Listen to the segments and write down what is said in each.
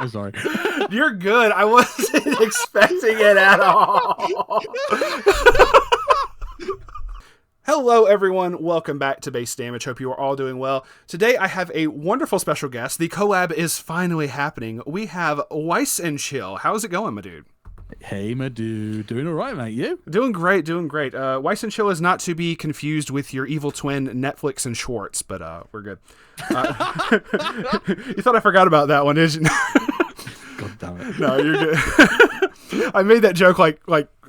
I'm sorry. You're good. I wasn't expecting it at all. Hello, everyone. Welcome back to Base Damage. Hope you are all doing well. Today, I have a wonderful special guest. The collab is finally happening. We have Weiss and Chill. How's it going, my dude? Hey, my dude. Doing all right, mate. You? Doing great, doing great. Weiss and Chill is not to be confused with your evil twin, Netflix and Schwartz, but we're good. You thought I forgot about that one, didn't you? God damn it. No, you're good. I made that joke like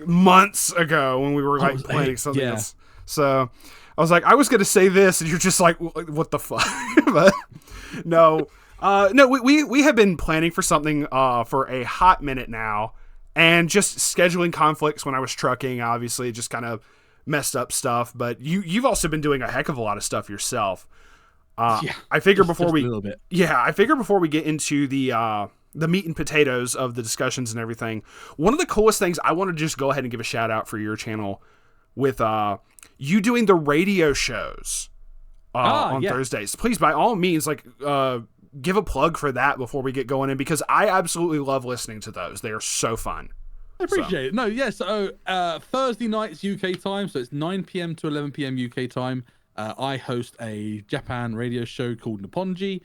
months ago when we were planning something else. So I was like, I was going to say this, and you're just like, what the fuck? But no, we have been planning for something for a hot minute now. And just scheduling conflicts when I was trucking, obviously, just kind of messed up stuff. But you've also been doing a heck of a lot of stuff yourself. I figure before we get into the meat and potatoes of the discussions and everything, one of the coolest things I want to just go ahead and give a shout out for your channel with you doing the radio shows on Thursdays. Please, by all means, give a plug for that before we get going in, because I absolutely love listening to those. They are so fun. I appreciate it. No, yeah, so Thursday nights UK time, so it's 9 p.m. to 11 p.m. UK time. I host a Japan radio show called Nipponji.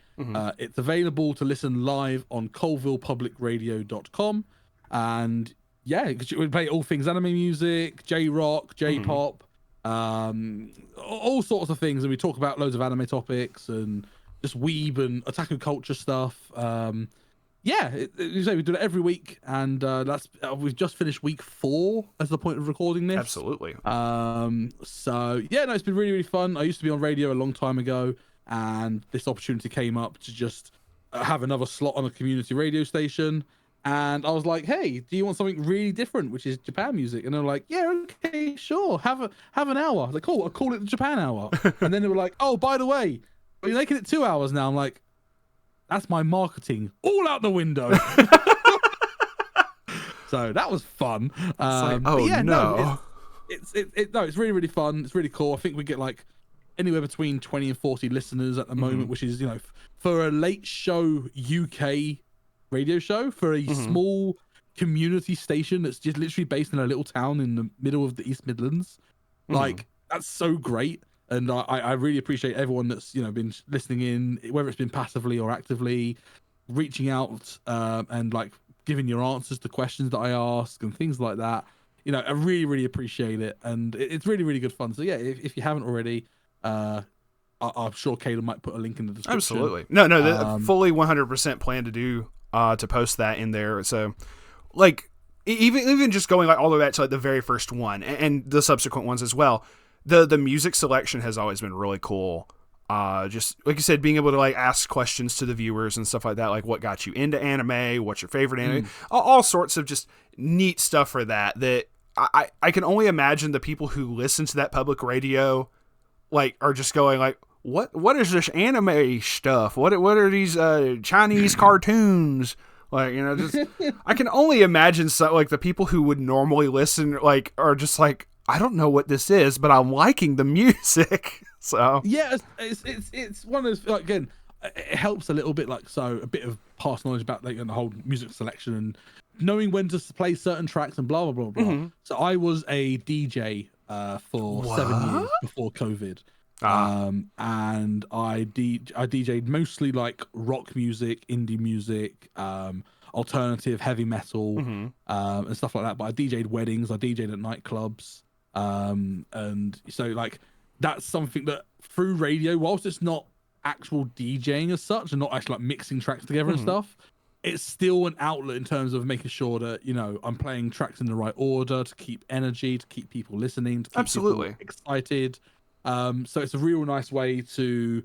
It's available to listen live on colvillepublicradio.com. And yeah, we play all things anime music, J-rock, J-pop, all sorts of things. And we talk about loads of anime topics and just weeb and otaku culture stuff. We do it every week, and we've just finished week 4 as the point of recording this. Absolutely. It's been really, really fun. I used to be on radio a long time ago, and this opportunity came up to just have another slot on a community radio station. And I was like, hey, do you want something really different, which is Japan music? And they're like, yeah, okay, sure, have an hour. I was like, cool, I'll call it the Japan hour. And then they were like, oh, by the way, you're making it 2 hours now. I'm like, that's my marketing all out the window. So that was fun. It's really, really fun. It's really cool. I think we get like anywhere between 20 and 40 listeners at the moment, which is, for a late show UK radio show, for a small community station that's just literally based in a little town in the middle of the East Midlands. Like, that's so great. And I really appreciate everyone that's been listening in, whether it's been passively or actively, reaching out and like giving your answers to questions that I ask and things like that. I really, really appreciate it, and it's really, really good fun. So yeah, if you haven't already, I'm sure Caleb might put a link in the description. Absolutely, no, fully 100% plan to do to post that in there. So like even just going like all the way back to like the very first one and the subsequent ones as well. The music selection has always been really cool. Just like you said, being able to like ask questions to the viewers and stuff like that, like what got you into anime, what's your favorite anime, all sorts of just neat stuff for that I can only imagine the people who listen to that public radio like are just going like, what is this anime stuff? What are these Chinese cartoons? Like, just I can only imagine like the people who would normally listen like are just like, I don't know what this is, but I'm liking the music. So yeah, it's one of those, like, again, it helps a little bit, like, so a bit of past knowledge about like the whole music selection and knowing when to play certain tracks and blah blah blah blah. So I was a DJ for 7 years before COVID. And I DJ'd mostly like rock music, indie music, alternative, heavy metal, and stuff like that. But I DJ'd weddings, I DJ'd at nightclubs. And so like that's something that through radio, whilst it's not actual DJing as such and not actually like mixing tracks together and stuff, it's still an outlet in terms of making sure that I'm playing tracks in the right order to keep energy, to keep people listening, to keep people excited. So it's a real nice way to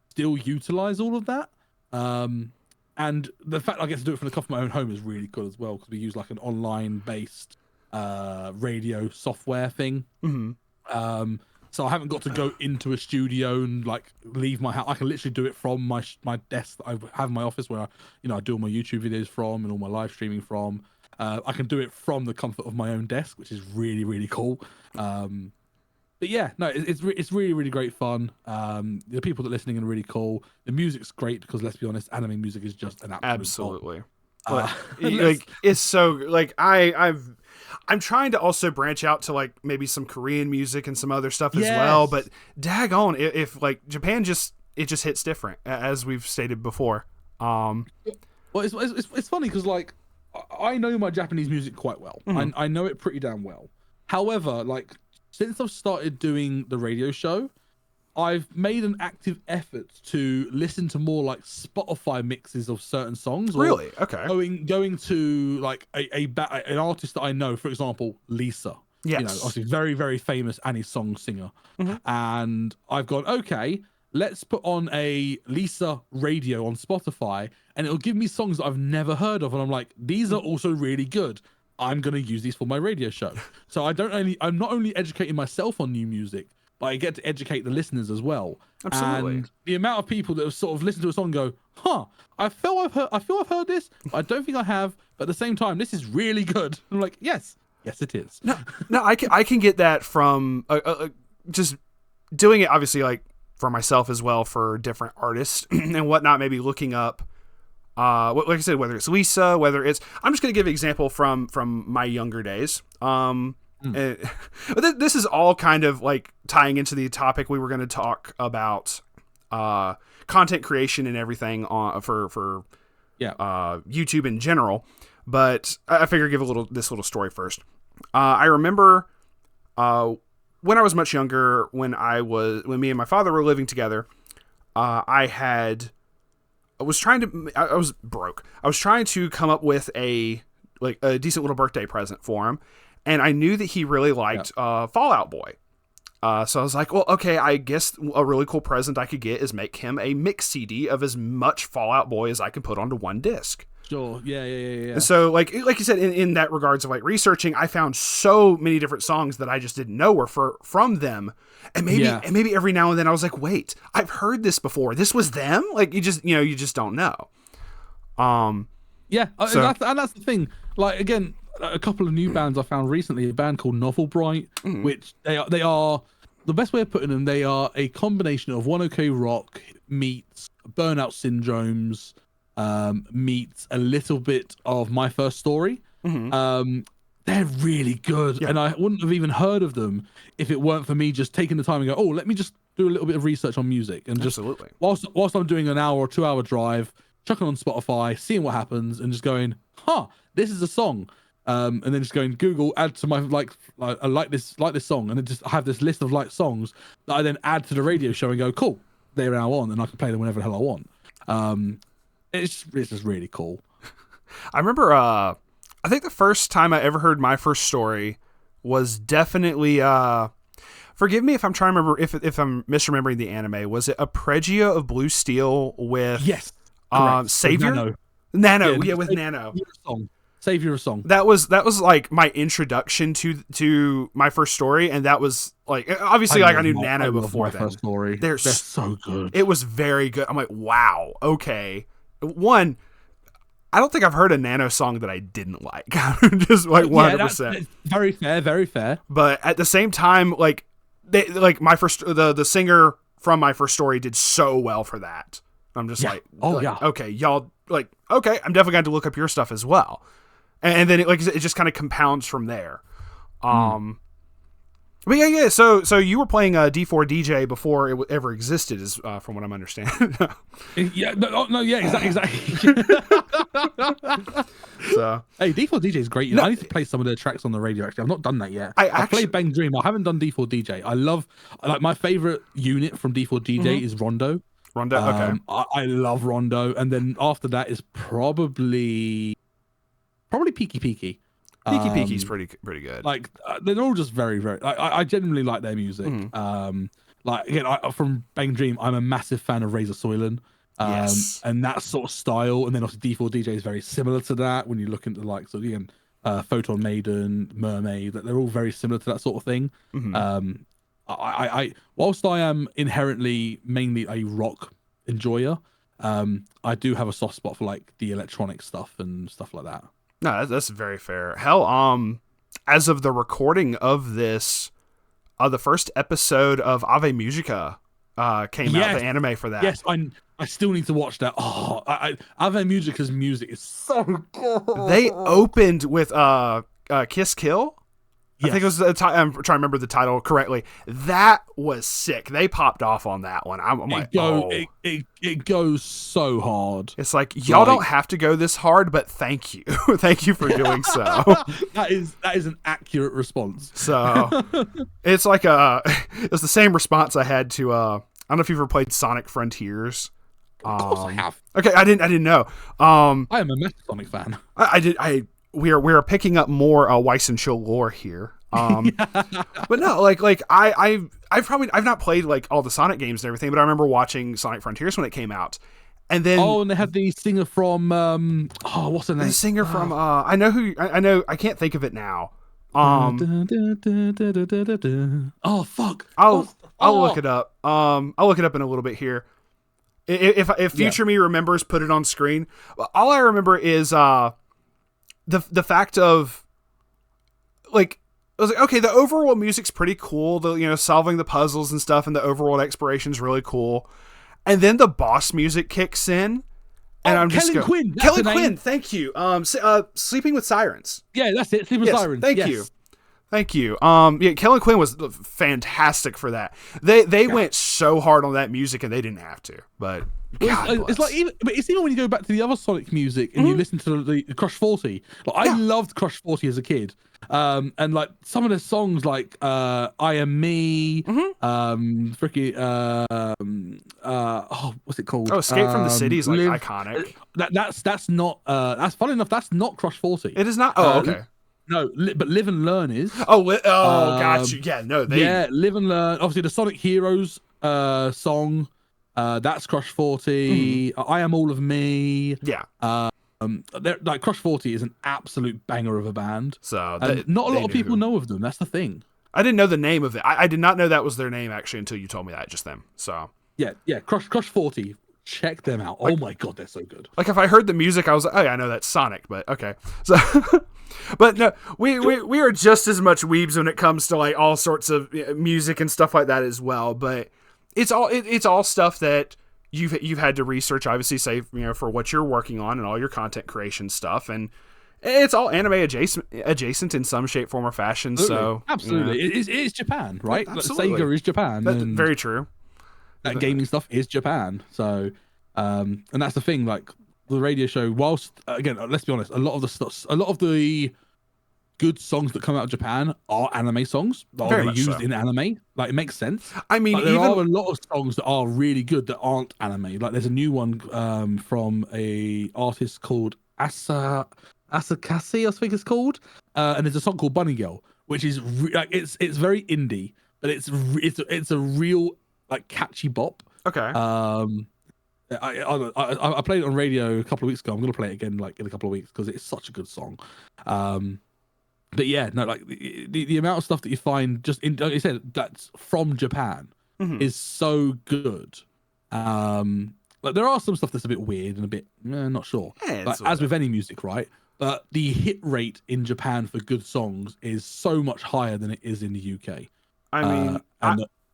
still utilize all of that. And the fact I get to do it from the comfort of my own home is really good as well, because we use like an online based radio software thing. So I haven't got to go into a studio and like leave my house. I can literally do it from my desk that I have in my office, where I do all my YouTube videos from and all my live streaming from. I can do it from the comfort of my own desk, which is really, really cool. But yeah, no, it's really, really great fun. The people that are listening are really cool. The music's great because, let's be honest, anime music is just an absolute absolutely. Like, Let's- like it's so like I'm trying to also branch out to like maybe some Korean music and some other stuff as well. But daggone, if like Japan just hits different, as we've stated before. Well, it's funny because like I know my Japanese music quite well. I know it pretty damn well. However, like since I've started doing the radio show, I've made an active effort to listen to more like Spotify mixes of certain songs. Really? Okay. Going to like an artist that I know, for example, Lisa. Yes. You know, obviously very, very famous Annie song singer. And I've gone, okay, let's put on a Lisa radio on Spotify and it'll give me songs that I've never heard of. And I'm like, these are also really good. I'm going to use these for my radio show. So I'm not only educating myself on new music, but I get to educate the listeners as well. Absolutely. And the amount of people that have sort of listened to a song and go, huh, I feel I've heard this, but I don't think I have. But at the same time, this is really good. I'm like, yes, it is. No, I can get that from just doing it, obviously, like for myself as well, for different artists and whatnot, maybe looking up, like I said, whether it's Lisa, whether it's, I'm just going to give an example from my younger days. But this is all kind of like tying into the topic we were going to talk about, content creation and everything for YouTube in general. But I figure give this little story first. I remember when I was much younger, when me and my father were living together, I was broke. I was trying to come up with a decent little birthday present for him. And I knew that he really liked Fall Out Boy. So I was like, well, okay, I guess a really cool present I could get is make him a mix CD of as much Fall Out Boy as I can put onto one disc. Sure. Yeah. And so like you said, in that regards of like researching, I found so many different songs that I just didn't know were from them. And maybe every now and then I was like, wait, I've heard this before. This was them? Like you just don't know. Yeah. And that's the thing. Like, again, a couple of new bands I found recently, a band called Novel Bright, which they are the best way of putting them, they are a combination of One OK Rock meets Burnout Syndromes, meets a little bit of My First Story. They're really good, and I wouldn't have even heard of them if it weren't for me just taking the time and go, oh, let me just do a little bit of research on music, and just whilst I'm doing an hour or 2 hour drive, chucking on Spotify, seeing what happens, and just going, this is a song. And then just going Google, add to my I like this song, and then just have this list of songs that I then add to the radio show and go, cool, they're now on, and I can play them whenever the hell I want. It's just really cool. I remember I think the first time I ever heard My First Story was definitely forgive me if I'm trying to remember if I'm misremembering the anime. Was it Apreggia of Blue Steel with Savior? Nano, with Nano. Savior of Song. That was like my introduction to My First Story, and that was like obviously I knew Nano before then. First Story. They're so good. It was very good. I'm like, wow, okay. One, I don't think I've heard a Nano song that I didn't like. Just like 100%. That's very fair, very fair. But at the same time, like they the singer from My First Story did so well for that. I'm just okay, y'all okay, I'm definitely going to look up your stuff as well. And then it just kind of compounds from there. But yeah. So you were playing D4 DJ before it ever existed, is from what I'm understanding. Exactly. So hey, D4 DJ is great. I need to play some of their tracks on the radio. Actually, I've not done that yet. I played Bang Dream. I haven't done D4 DJ. I love my favorite unit from D4 DJ is Rondo. Okay. I love Rondo, and then after that is probably Peaky Peaky. Peaky's pretty good. Like they're all just very, very. I genuinely like their music. Like again, from Bang Dream, I'm a massive fan of Razor Soylent. And that sort of style, and then also D4 DJ is very similar to that. When you look into Photon Maiden, Mermaid, that they're all very similar to that sort of thing. I whilst I am inherently mainly a rock enjoyer, I do have a soft spot for like the electronic stuff and stuff like that. No, that's very fair. Hell, as of the recording of this, the first episode of Ave Musica came out, the anime for that. Yes, I I still need to watch that. Oh, Ave Musica's music is so good. They opened with Kiss Kill. I think it was I'm trying to remember the title correctly. That was sick. They popped off on that one. I'm like, it goes so hard. It's like, y'all don't have to go this hard, but thank you. Thank you for doing so. That is an accurate response. So it's like it was the same response I had to I don't know if you've ever played Sonic Frontiers. Of course I have. Okay, I didn't know. I am a massive Sonic fan. We are picking up more Weiss and Schwarz lore here. But no, like I've not played like all the Sonic games and everything, but I remember watching Sonic Frontiers when it came out. And then and they had the singer from what's her name? The singer from I know I can't think of it now. Oh fuck. I'll look it up. I'll look it up in a little bit here. If future me remembers, put it on screen. All I remember is the fact of like I was like, okay, the overall music's pretty cool. The solving the puzzles and stuff, and the overworld exploration's really cool. And then the boss music kicks in, and I'm just Kelly Quinn. Kelly Quinn, thank you. Sleeping with Sirens. Yeah, that's it. Sleeping with Sirens. Thank you. Yeah, Kelly Quinn was fantastic for that. They went so hard on that music, and they didn't have to, but. It's like it's even when you go back to the other Sonic music and you listen to the Crush 40. Like, I loved Crush 40 as a kid, and like some of the songs like "I Am Me," what's it called? Oh, "Escape from the City" is like iconic. That's not that's funny enough. That's not Crush 40. It is not. Oh, okay. No, but Live and Learn is. Got you. Yeah, no, Live and Learn. Obviously, the Sonic Heroes song. That's Crush 40. I Am All of Me. Yeah. Like Crush 40 is an absolute banger of a band. So not a lot of people know of them. That's the thing. I didn't know the name of it. I did not know that was their name actually until you told me that just then. So yeah. Crush 40. Check them out. Oh my god, they're so good. Like if I heard the music, I was like, oh yeah, I know that's Sonic, but okay. So, but no, we are just as much weebs when it comes to like all sorts of music and stuff like that as well. But it's all stuff that you've had to research, obviously, say for what you're working on and all your content creation stuff, and it's all anime adjacent in some shape, form, or fashion. Absolutely. So it's Japan, right? Absolutely. Like, Sega is Japan. That's very true. That gaming stuff is Japan. So, and that's the thing. Like the radio show, whilst again, let's be honest, a lot of the good songs that come out of Japan are anime songs. They're used in anime. Like it makes sense. I mean, there are a lot of songs that are really good that aren't anime. Like there's a new one from a artist called Asakasi, I think it's called, and there's a song called Bunny Girl, which is it's very indie, but it's a real like catchy bop. Okay. I played it on radio a couple of weeks ago. I'm gonna play it again like in a couple of weeks because it's such a good song. But yeah, no, like the amount of stuff that you find just in, like I said, that's from Japan is so good. Like there are some stuff that's a bit weird and a bit not sure. Yeah, like, as with any music, right? But the hit rate in Japan for good songs is so much higher than it is in the UK. I mean,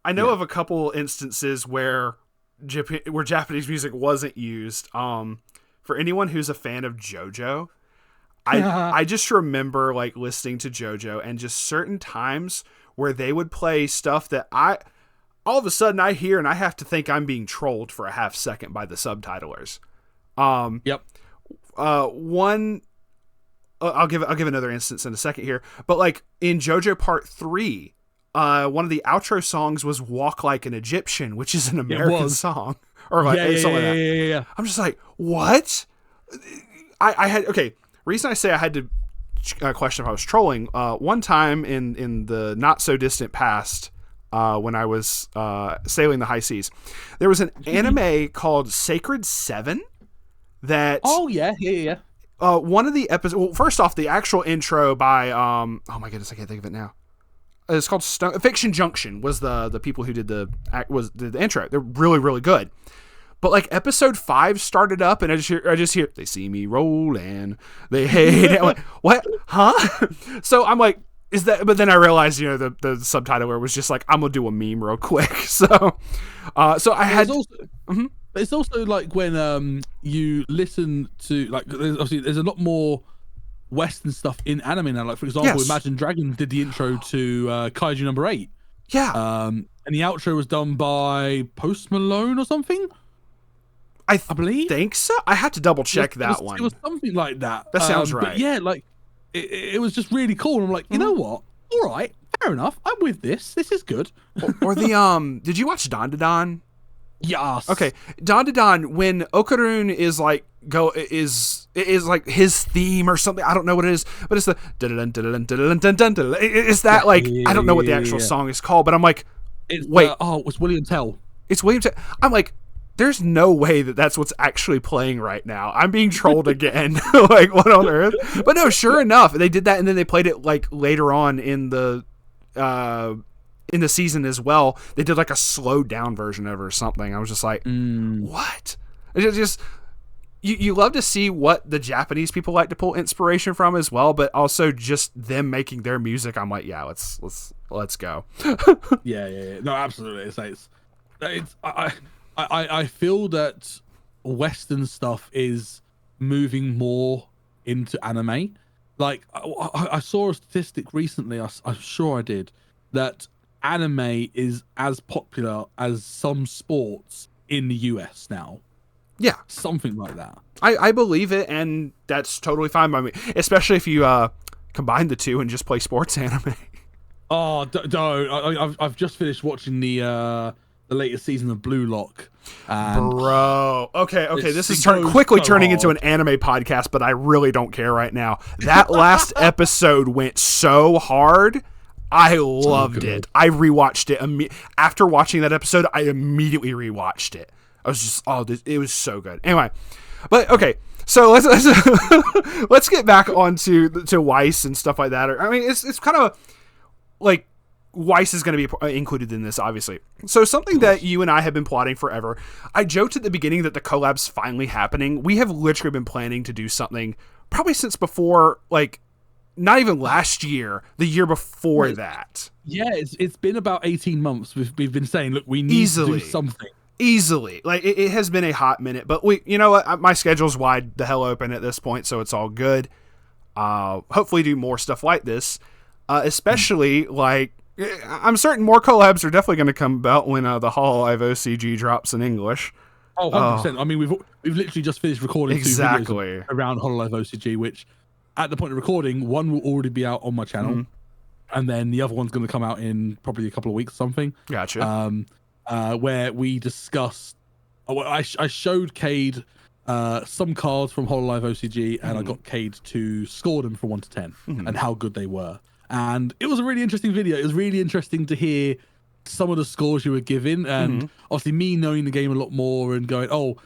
I know of a couple instances where Japanese music wasn't used. For anyone who's a fan of JoJo, I just remember like listening to JoJo and just certain times where they would play stuff that all of a sudden I hear and I have to think I'm being trolled for a half second by the subtitlers. Yep. One, I'll give another instance in a second here, but like in JoJo Part 3, one of the outro songs was "Walk Like an Egyptian," which is an American song, or like something like that. Yeah. I'm just like, what? I had reason I say I had to question if I was trolling. One time in the not so distant past, when I was sailing the high seas, there was an anime called Sacred 7 that. Oh yeah. One of the episodes. Well, first off, the actual intro by oh my goodness, I can't think of it now. It's called Fiction Junction. Was the people who did the intro? They're really really good. But like episode 5 started up, and I just hear they see me rolling, they hate it. I'm like, what? Huh? So I'm like, is that? But then I realized, the subtitler was just like, I'm gonna do a meme real quick. So I had. But it's also like when you listen to like there's a lot more Western stuff in anime now. Like for example, Imagine Dragons did the intro to Kaiju number 8. Yeah. And the outro was done by Post Malone or something. I believe. Think so. I had to double check that one. It was something like that. That sounds right. But yeah, like it was just really cool. And I'm like, you know what? All right, fair enough. I'm with this. This is good. Or the did you watch Don to Don? Yes. Okay, Don to Don, when Okarun is like is like his theme or something. I don't know what it is, but it's the it's that like I don't know what the actual song is called, but I'm like, wait, it's William Tell. It's William Tell. I'm like, there's no way that that's what's actually playing right now. I'm being trolled again. Like, what on earth? But no, sure enough, they did that, and then they played it like later on in the season as well. They did like a slowed down version of it or something. I was just like, what? It's just you love to see what the Japanese people like to pull inspiration from as well, but also just them making their music. I'm like, yeah, let's go. Yeah. No, absolutely. I feel that Western stuff is moving more into anime. Like I saw a statistic recently. I'm sure I did, that anime is as popular as some sports in the US now. Yeah, something like that. I believe it, and that's totally fine by me. Especially if you combine the two and just play sports anime. Oh, don't! I've just finished watching the latest season of Blue Lock. Bro, okay, this is quickly turning into an anime podcast, but I really don't care right now. That last episode went so hard. I loved it. I rewatched it after watching that episode. I immediately rewatched it. I was just, it was so good. Anyway, but okay, so let's get back onto Weiss and stuff like that. I mean, it's kind of like Weiss is going to be included in this, obviously. So something that you and I have been plotting forever. I joked at the beginning that the collab's finally happening. We have literally been planning to do something probably since before, like, not even last year, the year before that. Yeah, it's been about 18 months. We've been saying, look, we need to do something. Easily. Like, it has been a hot minute, but you know what? My schedule's wide the hell open at this point, so it's all good. Hopefully do more stuff like this, especially like, I'm certain more collabs are definitely going to come about when the Hololive OCG drops in English. Oh, 100%. I mean, we've literally just finished recording two videos around Hololive OCG, which at the point of recording, one will already be out on my channel, and then the other one's going to come out in probably a couple of weeks or something. Gotcha. Where we discussed, I showed Cade some cards from Hololive OCG, and I got Cade to score them from 1 to 10 and how good they were. And it was a really interesting video. It was really interesting to hear some of the scores you were given, and obviously me knowing the game a lot more and going, oh,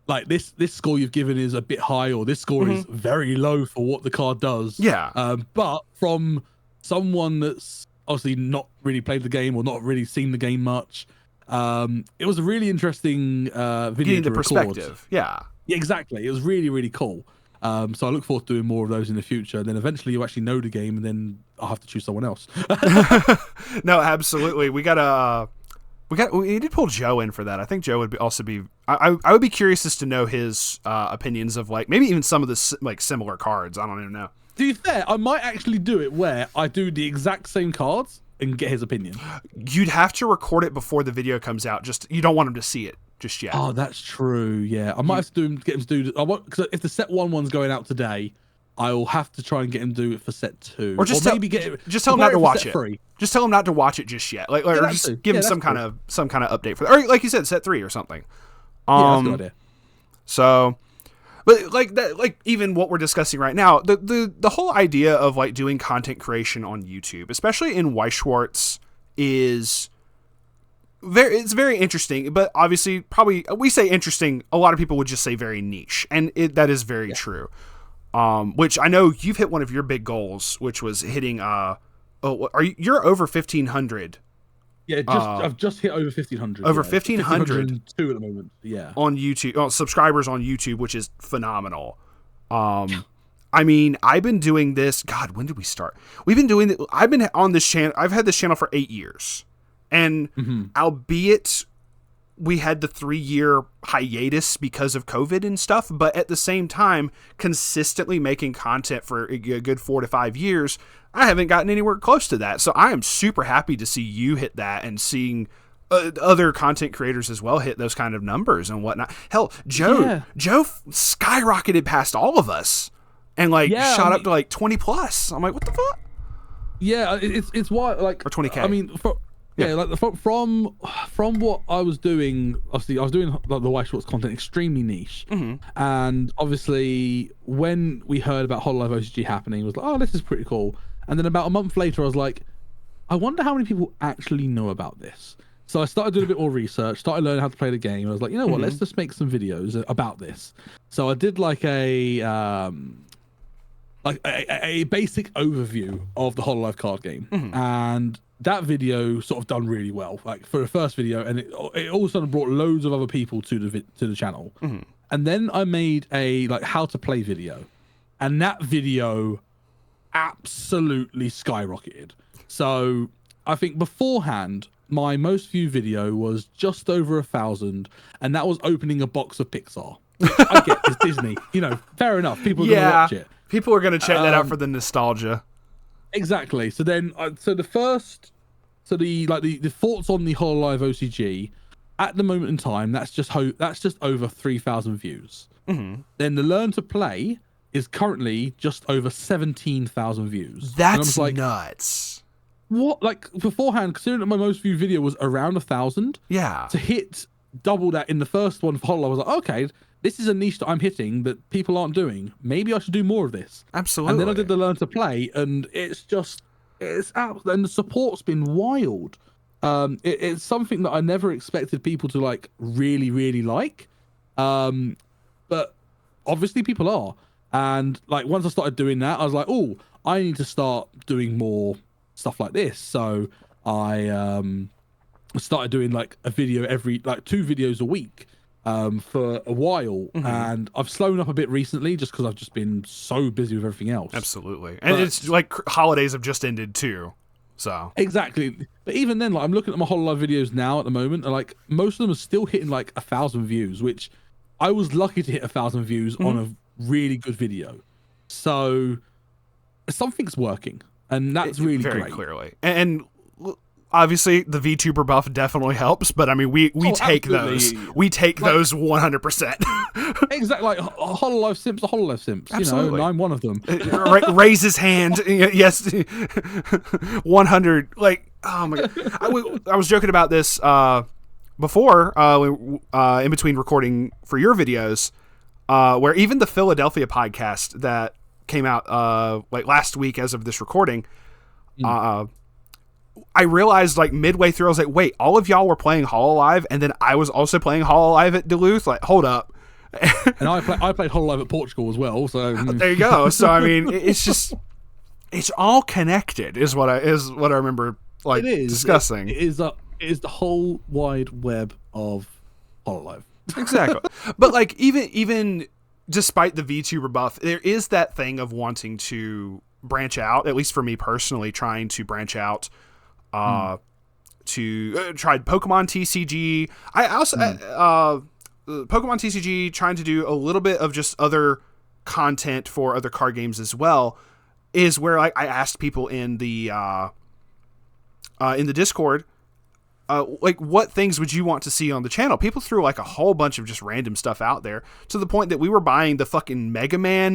like this score you've given is a bit high, or this score is very low for what the card does. Yeah. But from someone that's obviously not really played the game or not really seen the game much, it was a really interesting video Getting to the record. perspective. Yeah, exactly. It was really, really cool. So I look forward to doing more of those in the future. And then eventually you actually know the game, and then I'll have to choose someone else. No, absolutely. We did pull Joe in for that. I think Joe would also be. I would be curious as to know his opinions of like maybe even some of the like similar cards. I don't even know. To be fair, I might actually do it where I do the exact same cards and get his opinion. You'd have to record it before the video comes out. Just you don't want him to see it just yet. Oh, that's true. Yeah, I might have to get him to do. Because if the set 1 one's going out today, I will have to try and get him to do it for set 2, or just maybe just tell him not to watch it. 3. Just tell him not to watch it just yet. Like, or just give him some kind of update for, or like you said, set 3 or something. Yeah, that's a good idea. So, but like that, like even what we're discussing right now, the whole idea of like doing content creation on YouTube, especially in Weiss Schwarz, is it's very interesting. But obviously, probably we say interesting. A lot of people would just say very niche, and that is very true. Which I know you've hit one of your big goals, which was hitting. You're over 1,500. Yeah, I've just hit over 1,500. Over 1,500. 1,502 at the moment. Yeah. On YouTube, subscribers on YouTube, which is phenomenal. I mean, I've been doing this. God, when did we start? We've been doing it. I've been on this channel. I've had this channel for 8 years, and albeit we had the 3-year hiatus because of COVID and stuff, but at the same time, consistently making content for a good 4 to 5 years, I haven't gotten anywhere close to that. So I am super happy to see you hit that and seeing other content creators as well hit those kind of numbers and whatnot. Hell, Joe skyrocketed past all of us and shot up to 20 plus. I'm like, what the fuck? Yeah, it's why or 20K. I mean, from what I was doing, obviously I was doing the Weiss Schwarz content extremely niche, and obviously when we heard about Hololive OCG happening, it was like, oh, this is pretty cool. And then about a month later, I was like, I wonder how many people actually know about this. So I started doing a bit more research, started learning how to play the game. I was like, you know what, let's just make some videos about this. So I did a basic overview of the Hololive card game, and that video sort of done really well, for the first video, and it all of a sudden brought loads of other people to the channel. And then I made a how to play video, and that video absolutely skyrocketed. So I think beforehand, my most viewed video was just over 1,000, and that was opening a box of Pixar. I get it's Disney, fair enough. People are gonna watch it. People are gonna check that out for the nostalgia. Exactly. So then, the thoughts on the Hololive OCG at the moment in time, that's just over 3,000 views. Then the Learn to Play is currently just over 17,000 views. That's nuts. What? Beforehand, considering that my most viewed video was around 1,000, to hit double that in the first one for Hololive, I was like, okay, this is a niche that I'm hitting that people aren't doing. Maybe I should do more of this. Absolutely. And then I did the Learn to Play, and it's out, and the support's been wild. It's something that I never expected people to really, really like. But obviously people are. And once I started doing that, I was like, oh, I need to start doing more stuff like this. So I started doing a video every 2 videos a week for a while, and I've slowed up a bit recently just because I've just been so busy with everything else. Absolutely. And it's holidays have just ended too, so exactly. But even then, I'm looking at my Hololive videos now at the moment, and most of them are still hitting 1,000 views, which I was lucky to hit 1,000 views on a really good video. So something's working, and that's really very great. Clearly. And obviously the VTuber buff definitely helps, but I mean we take absolutely. those. We take those 100%. Exactly. Hololive simps are Hololive simps. Absolutely. And I'm one of them. Raise his hand. Yes. 100. Oh my god. I was joking about this before in between recording for your videos, where even the Philadelphia podcast that came out last week as of this recording, I realized midway through, I was like, wait, all of y'all were playing Hololive, and then I was also playing Hololive at Duluth? Hold up. And I played Hololive at Portugal as well, so there you go. So I mean, it's all connected is what I remember discussing. It is the whole wide web of Hololive. Exactly. But even despite the VTuber buff, there is that thing of wanting to branch out, at least for me personally, trying to branch out to tried Pokemon TCG. I also Pokemon TCG, trying to do a little bit of just other content for other card games as well, is where I asked people in the Discord, what things would you want to see on the channel? People threw a whole bunch of just random stuff out there, to the point that we were buying the fucking Mega Man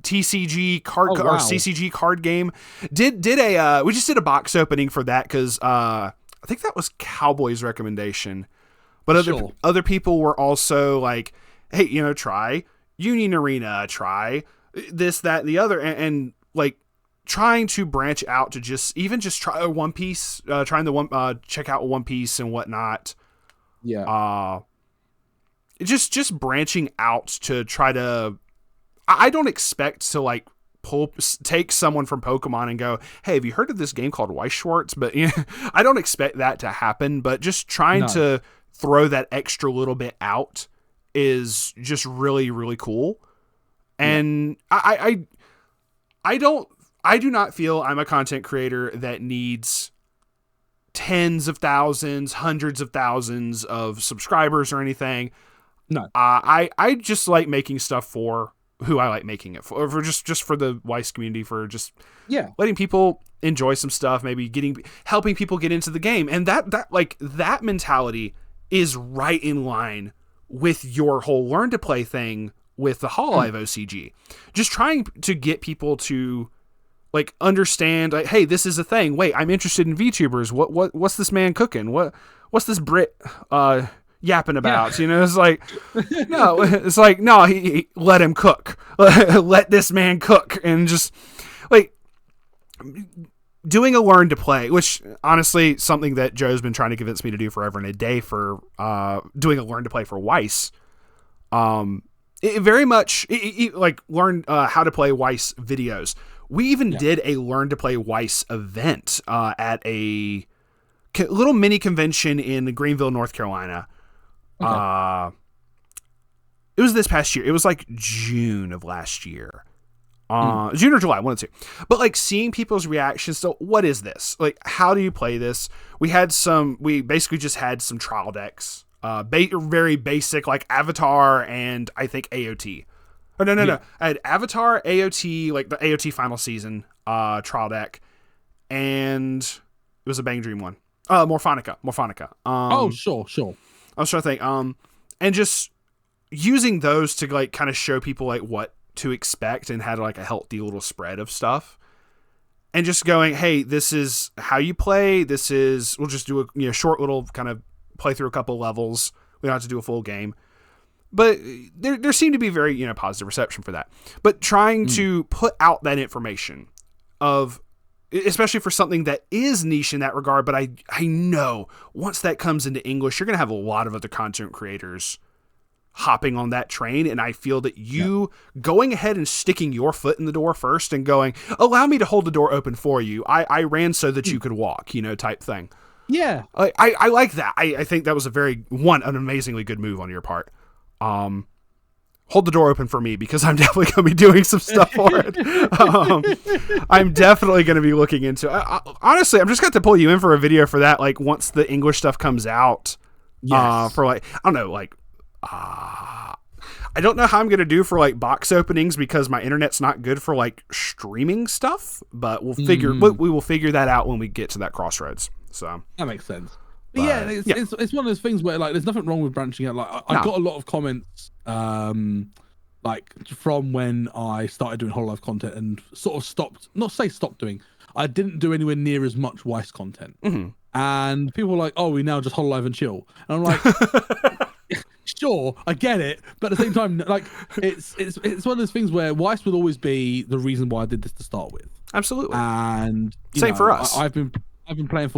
TCG card or CCG card game. We just did a box opening for that because I think that was Cowboy's recommendation, but other people were also hey, try Union Arena, try this, that, and the other, and trying to branch out to just try a One Piece, check out One Piece and whatnot. Yeah. Just branching out to try to. I don't expect to take someone from Pokemon and go, hey, have you heard of this game called Weiss Schwarz? But I don't expect that to happen. But just trying to throw that extra little bit out is just really, really cool. And I do not feel I'm a content creator that needs tens of thousands, hundreds of thousands of subscribers or anything. No. I just like making stuff for who I like making it for just for the Weiss community, for just letting people enjoy some stuff, maybe helping people get into the game. And that mentality is right in line with your whole learn to play thing with the Hololive OCG. Just trying to get people to like understand, like, hey, this is a thing. Wait, I'm interested in VTubers. What's this man cooking? What's this Brit yapping about? You know, it's like no, he let him cook. Let this man cook. And just like doing a learn to play, which honestly something that Joe's been trying to convince me to do forever and a day, for doing a learn to play for Weiss. It very much like learn how to play Weiss videos. We even did a learn to play Weiss event at a little mini convention in Greenville, North Carolina. Okay. It was this past year. It was like June of last year. June or July, one of the two. But like seeing people's reactions to what is this? Like, how do you play this? We basically just had some trial decks. Very basic, like Avatar and I think AOT. Oh, no. I had Avatar, AOT, like the AOT final season trial deck, and it was a Bang Dream one. Morphonica. Sure. I was trying to think. And just using those to like kind of show people like what to expect and had like a healthy little spread of stuff. And just going, hey, this is how you play. We'll just do a short little kind of play through a couple levels. We don't have to do a full game. But there seemed to be very, positive reception for that. But trying to put out that information of, especially for something that is niche in that regard, but I know once that comes into English, you're going to have a lot of other content creators hopping on that train. And I feel that you going ahead and sticking your foot in the door first and going, allow me to hold the door open for you. I ran so that you could walk, type thing. Yeah. I like that. I think that was an amazingly good move on your part. Hold the door open for me, because I'm definitely going to be doing some stuff for it. I'm definitely going to be looking into it. Honestly, I'm just going to pull you in for a video for that. Like once the English stuff comes out, for like, I don't know, like, I don't know how I'm going to do for like box openings, because my internet's not good for like streaming stuff, but we will figure that out when we get to that crossroads. So that makes sense. But it's one of those things where like there's nothing wrong with branching out. Like I got a lot of comments like from when I started doing Hololive content and sort of stopped doing. I didn't do anywhere near as much Weiss content. And people were like, oh, we now just Hololive and chill. And I'm like, sure, I get it, but at the same time, like it's one of those things where Weiss would always be the reason why I did this to start with. Absolutely. And same for us. I've been playing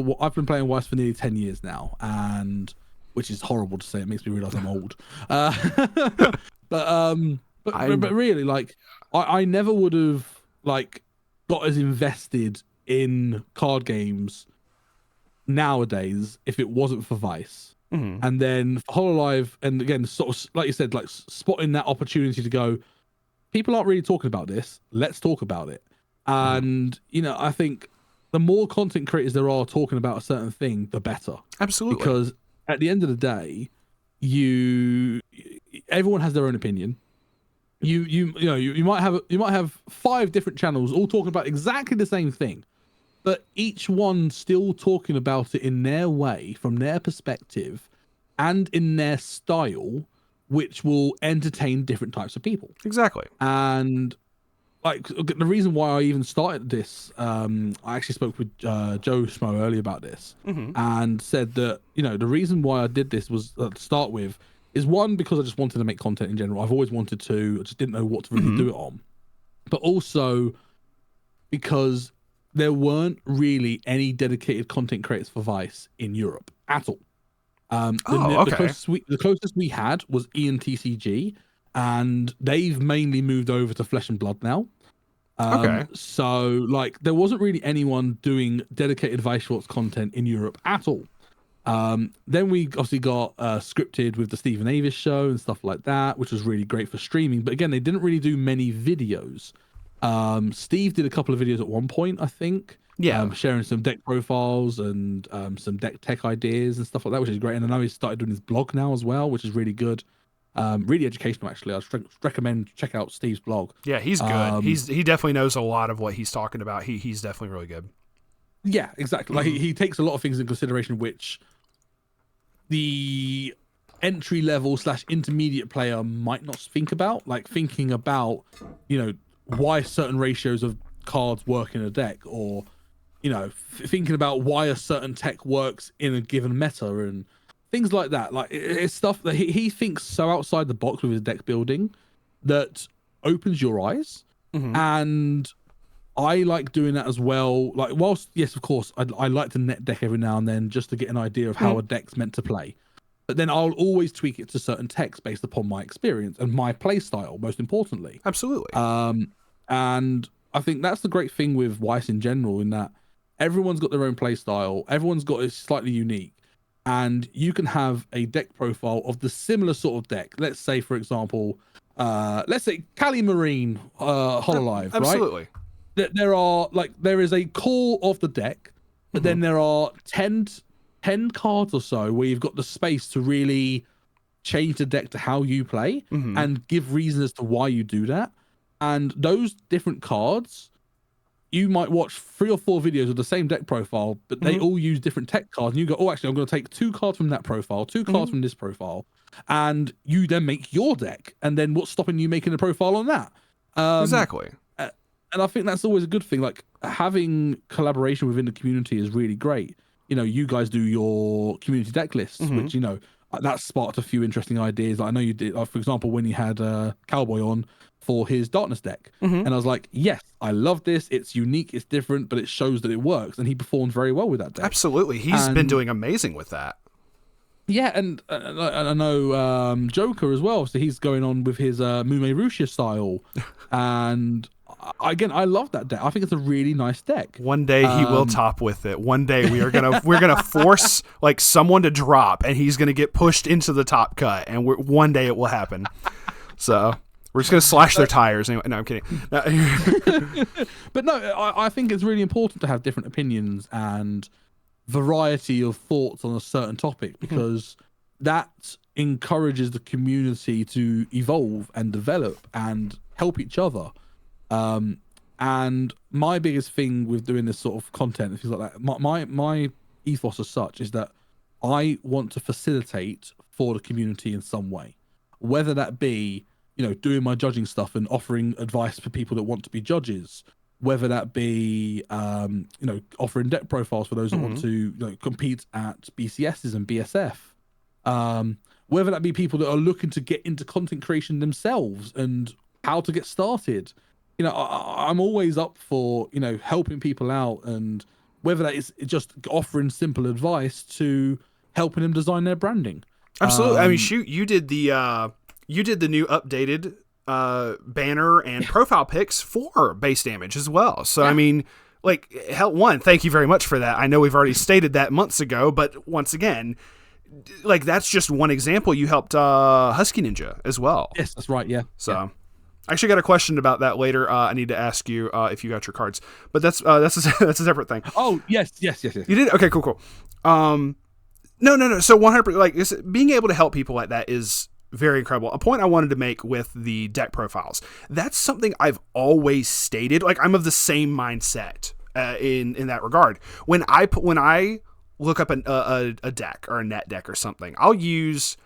Weiss for nearly 10 years now, and which is horrible to say. It makes me realize I'm old. But really, like I never would have like got as invested in card games nowadays if it wasn't for Weiss. And then for Hololive, and again, sort of like you said, like spotting that opportunity to go, people aren't really talking about this. Let's talk about it. And I think the more content creators there are talking about a certain thing, the better. Absolutely. Because at the end of the day, everyone has their own opinion. You might have 5 different channels all talking about exactly the same thing, but each one still talking about it in their way, from their perspective, and in their style, which will entertain different types of people. Exactly. And like the reason why I even started this, I actually spoke with Joe Schmo earlier about this, and said that the reason why I did this was to start with is one, because I just wanted to make content in general. I've always wanted to, I just didn't know what to really do it on, but also because there weren't really any dedicated content creators for Weiss in Europe at all. The closest we had was ENTCG, and they've mainly moved over to Flesh and Blood now. So like there wasn't really anyone doing dedicated Weiss Schwarz content in Europe at all. Then we obviously got Scripted with the Stephen Avis show and stuff like that, which was really great for streaming. But again, they didn't really do many videos. Steve did a couple of videos at one point, I think. Yeah. sharing some deck profiles and some deck tech ideas and stuff like that, which is great. And I know he's started doing his blog now as well, which is really good. Really educational, actually. I recommend check out Steve's blog. Yeah, he's good. He definitely knows a lot of what he's talking about. He's definitely really good. Yeah, exactly. Like he takes a lot of things in consideration, which the entry level / intermediate player might not think about, like thinking about, why certain ratios of cards work in a deck, or, thinking about why a certain tech works in a given meta and things like that. Like it's stuff that he thinks so outside the box with his deck building that opens your eyes. And I like doing that as well. Like, whilst, yes, of course, I like to net deck every now and then just to get an idea of how a deck's meant to play. But then I'll always tweak it to certain techs based upon my experience and my play style, most importantly. Absolutely. And I think that's the great thing with Weiss in general, in that everyone's got their own play style. Everyone's got it slightly unique. And you can have a deck profile of the similar sort of deck. Let's say, for example, let's say Cali Marine Hololive, Absolutely. right? There is a core of the deck, but then there are 10 cards or so where you've got the space to really change the deck to how you play and give reasons as to why you do that. And those different cards, you might watch 3 or 4 videos of the same deck profile, but they all use different tech cards. And you go, oh, actually, I'm going to take 2 cards from that profile, 2 cards from this profile, and you then make your deck. And then what's stopping you making a profile on that? Exactly. And I think that's always a good thing. Like, having collaboration within the community is really great. You guys do your community deck lists, which, that sparked a few interesting ideas. I know you did, for example, when you had Cowboy on for his Darkness deck. And I was like, yes, I love this. It's unique, it's different, but it shows that it works. And he performed very well with that deck. Absolutely. He's been doing amazing with that. Yeah, and I know Joker as well. So he's going on with his Mume Rushia style. And again, I love that deck. I think it's a really nice deck. One day he will top with it. One day we're gonna force like someone to drop, and he's gonna get pushed into the top cut, and one day it will happen. So we're just gonna slash their tires. Anyway, no, I'm kidding. But no, I think it's really important to have different opinions and variety of thoughts on a certain topic, because that encourages the community to evolve and develop and help each other. And my biggest thing with doing this sort of content and things like that, my ethos as such is that I want to facilitate for the community in some way, whether that be, doing my judging stuff and offering advice for people that want to be judges, whether that be, offering deck profiles for those that want to compete at BCSs and BSF, whether that be people that are looking to get into content creation themselves and how to get started. I'm always up for, helping people out, and whether that is just offering simple advice to helping them design their branding. Absolutely. I mean, shoot, you did the new updated banner and profile pics for base damage as well. So, yeah. I mean, like, thank you very much for that. I know we've already stated that months ago, but once again, like, that's just one example. You helped Husky Ninja as well. Yes, that's right. Yeah. So. Yeah. I actually got a question about that later. I need to ask you if you got your cards, but that's a separate thing. Oh, yes. You did? Okay, cool. No. So 100%, like, being able to help people like that is very incredible. A point I wanted to make with the deck profiles. That's something I've always stated. Like, I'm of the same mindset in that regard. When I look up a deck or a net deck or something, I'll use.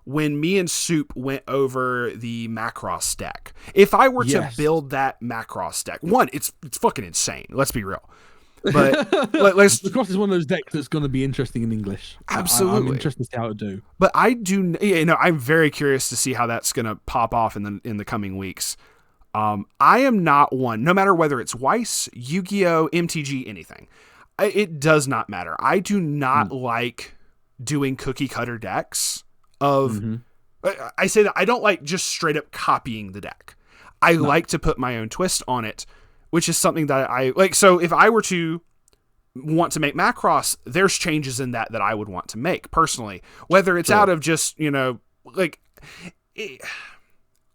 When me and Soup went over the Macross deck, if I were to build that Macross deck, it's fucking insane. Let's be real. But Macross is one of those decks that's going to be interesting in English. Absolutely, I'm interested to see how it do. But I'm very curious to see how that's going to pop off in the coming weeks. I am not one, no matter whether it's Weiss, Yu-Gi-Oh, MTG, anything. It does not matter. I do not like doing cookie cutter decks. I say that I don't like just straight up copying the deck. I like to put my own twist on it, which is something that I like. So if I were to want to make Macross, there's changes in that I would want to make personally, whether it's out of just,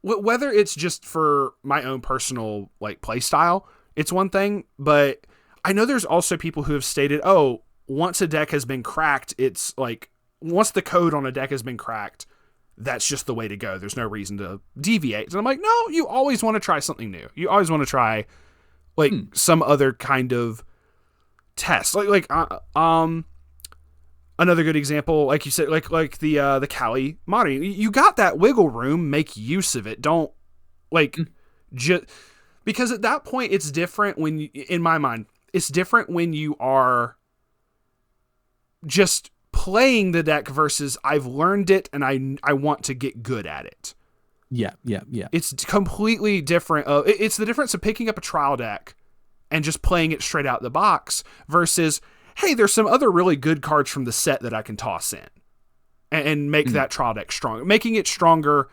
whether it's just for my own personal like play style, it's one thing, but I know there's also people who have stated, oh, once a deck has been cracked, it's like, once the code on a deck has been cracked, that's just the way to go. There's no reason to deviate. And I'm like, no, you always want to try something new. You always want to try like some other kind of test. Another good example, like you said, like the Kali modding. You got that wiggle room, make use of it. Don't just because at that point it's different when in my mind, it's different when you are just playing the deck versus I've learned it and I want to get good at it. Yeah. It's completely different. It's the difference of picking up a trial deck and just playing it straight out the box versus, hey, there's some other really good cards from the set that I can toss in and make that trial deck stronger. Making it stronger,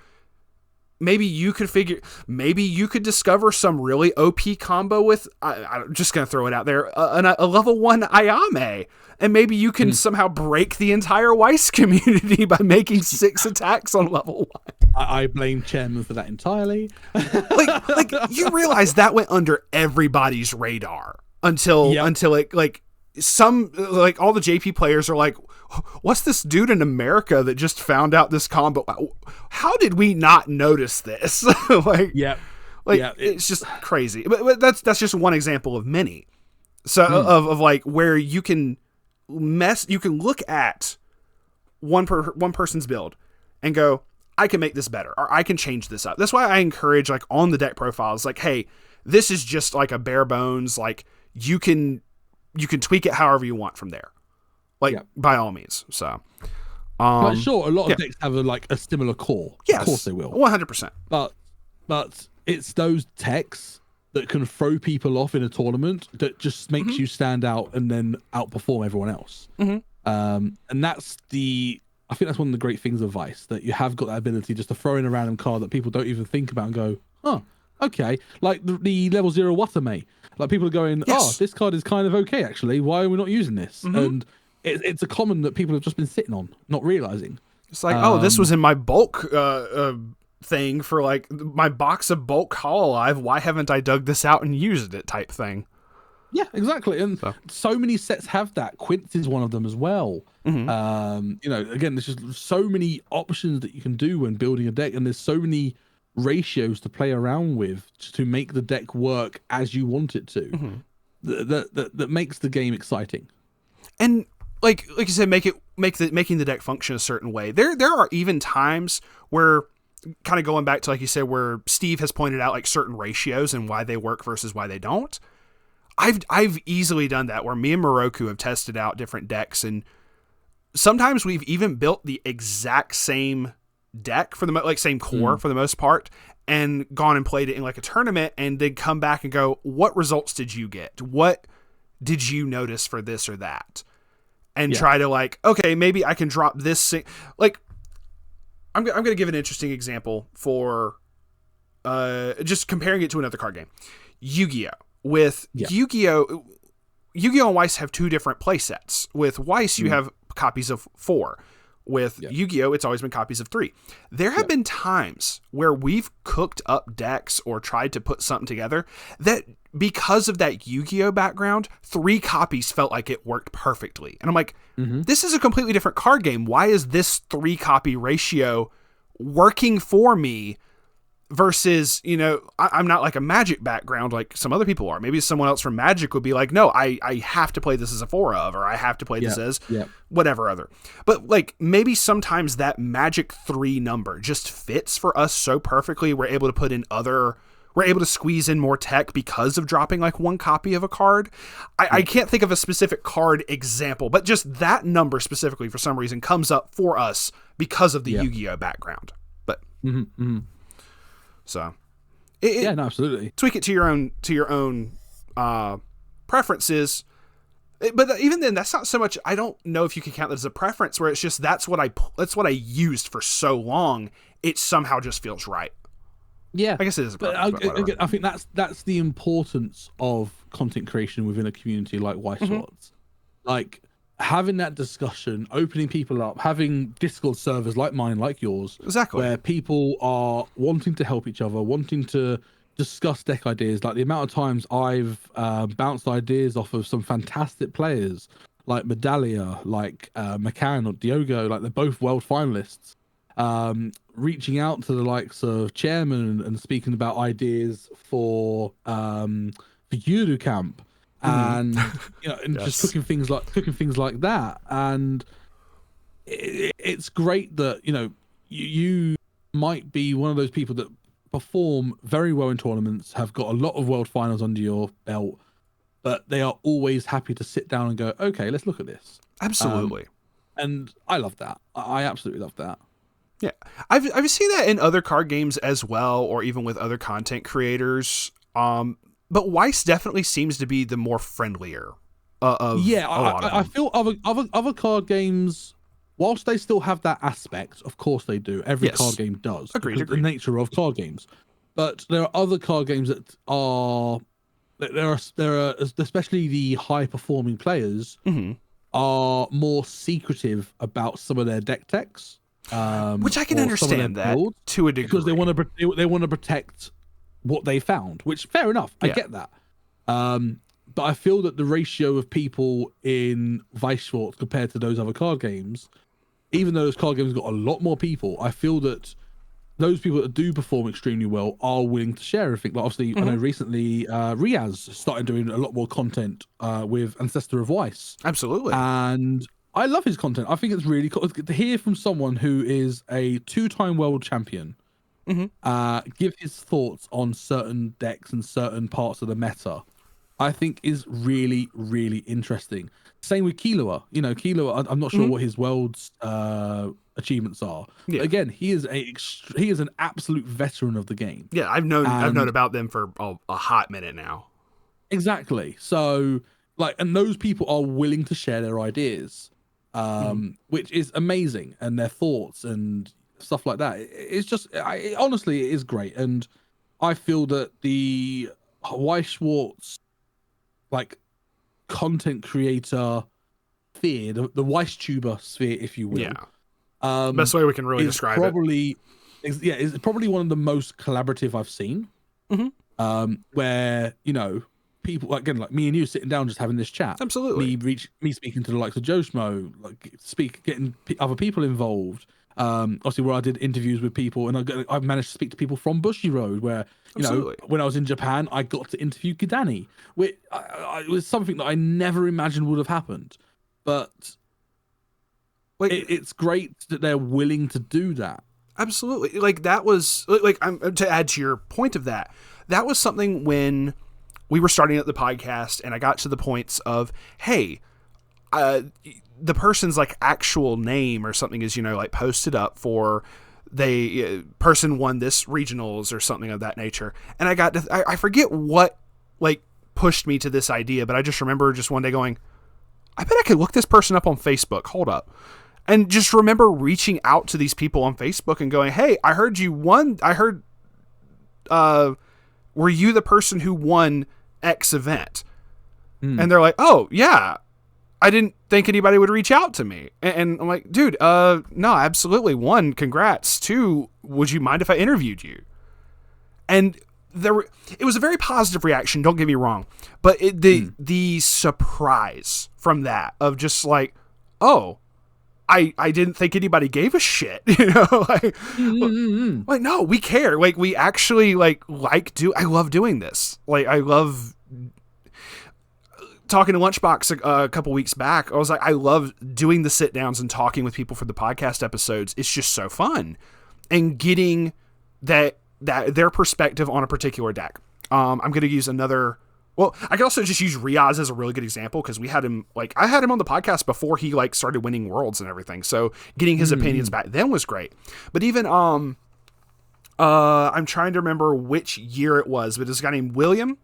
maybe you could discover some really OP combo with, I'm just going to throw it out there, a level 1 Ayame. And maybe you can somehow break the entire Weiss community by making 6 attacks on level 1. I blame chairman for that entirely. like you realize that went under everybody's radar until it like some like all the JP players are like, what's this dude in America that just found out this combo? How did we not notice this? It's just crazy. But that's just one example of many. So of like where you can look at one person's build and go, I can make this better, or I can change this up. That's why I encourage like on the deck profiles, like, hey, this is just like a bare bones, like you can tweak it however you want from there. By all means. So, but sure, a lot of decks have a similar core. Yes, of course they will. 100%. But it's those techs that can throw people off in a tournament that just makes you stand out and then outperform everyone else. And I think that's one of the great things of Weiss, that you have got that ability just to throw in a random card that people don't even think about and go, oh, okay. Like the level 0 Watame. Like people are going, this card is kind of okay, actually. Why are we not using this? And it's a common that people have just been sitting on, not realizing. It's like, this was in my bulk thing for like my box of bulk Hololive. Why haven't I dug this out and used it type thing? Yeah, exactly. And so many sets have that. Quince is one of them as well. Again, there's just so many options that you can do when building a deck, and there's so many ratios to play around with to make the deck work as you want it to. That makes the game exciting. And like you said, making the deck function a certain way. There are even times where, kind of going back to like you said, where Steve has pointed out like certain ratios and why they work versus why they don't. I've easily done that, where me and Moroku have tested out different decks, and sometimes we've even built the exact same deck for the same core for the most part, and gone and played it in like a tournament, and then come back and go, what results did you get? What did you notice for this or that? And try to like, okay, maybe I can drop this like I'm going to give an interesting example for just comparing it to another card game. Yu-Gi-Oh! Yu-Gi-Oh! And Weiss have 2 different play sets. With Weiss, you have copies of 4. With Yu-Gi-Oh! It's always been copies of 3. There have been times where we've cooked up decks or tried to put something together that, because of that Yu-Gi-Oh! Background, 3 copies felt like it worked perfectly. And I'm like, this is a completely different card game. Why is this 3 copy ratio working for me? Versus, I'm not like a Magic background like some other people are. Maybe someone else from Magic would be like, no, I have to play this as a 4 of, or I have to play this as whatever other. But like maybe sometimes that Magic 3 number just fits for us so perfectly. We're able to squeeze in more tech because of dropping like 1 copy of a card. I can't think of a specific card example, but just that number specifically for some reason comes up for us because of the Yu-Gi-Oh! Background. But so, absolutely. Tweak it to your own preferences. But even then, that's not so much. I don't know if you can count that as a preference, where it's just that's what I used for so long. It somehow just feels right. Yeah, I guess it is. I think that's the importance of content creation within a community like Weiss Schwarz. Like having that discussion, opening people up, having Discord servers like mine, like yours, exactly, where people are wanting to help each other, wanting to discuss deck ideas, like the amount of times I've bounced ideas off of some fantastic players like Medallia, like McCann or Diogo, like they're both world finalists. Reaching out to the likes of chairman and speaking about ideas for Euro Camp, and and Yes. just cooking things like that. And it's great that you might be one of those people that perform very well in tournaments, have got a lot of world finals under your belt, but they are always happy to sit down and go, okay, let's look at this. Absolutely. And I love that. I absolutely love that. Yeah, I've seen that in other card games as well, or even with other content creators. But Weiss definitely seems to be the more friendlier of I feel other card games, whilst they still have that aspect, of course they do. Every card game does. Agreed. The nature of card games. But there are other card games that are there are especially the high performing players are more secretive about some of their deck techs. Which I can understand that to a degree, because they want to protect what they found, which fair enough. I get that. But I feel that the ratio of people in Weiss Schwarz compared to those other card games, even though those card games got a lot more people, I feel that those people that do perform extremely well are willing to share everything. Like obviously, I know recently Riaz started doing a lot more content with Ancestor of Weiss. Absolutely. And I love his content. I think it's really cool to hear from someone who is a 2-time world champion give his thoughts on certain decks and certain parts of the meta. I think is really, really interesting. Same with Killua. Killua, I'm not sure what his world's achievements are. But again, he is an absolute veteran of the game. Yeah, I've known about them for a hot minute now. Exactly. So and those people are willing to share their ideas. Which is amazing, and their thoughts and stuff like that. It's just, honestly, it is great, and I feel that the Weiss Schwarz, content creator sphere, the Weiss tuber sphere, if you will. Yeah. Best way we can really describe it. It's probably one of the most collaborative I've seen. Where people again, like me and you sitting down just having this chat. Absolutely. Me speaking to the likes of Joe Schmo, getting other people involved. Obviously where I did interviews with people, and I've managed to speak to people from Bushy Road, where when I was in Japan I got to interview Kidani, which it was something that I never imagined would have happened. But it's great that they're willing to do that. Absolutely. That was to add to your point of that was something when we were starting up the podcast, and I got to the points of, hey, the person's actual name or something is, posted up for person won this regionals or something of that nature. And I forget what pushed me to this idea, but I just remember just one day going, I bet I could look this person up on Facebook. Hold up. And just remember reaching out to these people on Facebook and going, hey, I heard you won. I heard, were you the person who won X event? And they're like, oh yeah, I didn't think anybody would reach out to me. And I'm like, dude, no, absolutely. 1, congrats. 2, would you mind if I interviewed you? And it was a very positive reaction, don't get me wrong, but the surprise from that of just oh, I didn't think anybody gave a shit, no, we care. We actually I love doing this. I love talking to Lunchbox a couple weeks back. I was like, I love doing the sit downs and talking with people for the podcast episodes. It's just so fun, and getting that their perspective on a particular deck. I'm going to use another. Well, I could also just use Riaz as a really good example, because we had him I had him on the podcast before he started winning worlds and everything. So getting his opinions back then was great. But even I'm trying to remember which year it was, but this guy named William,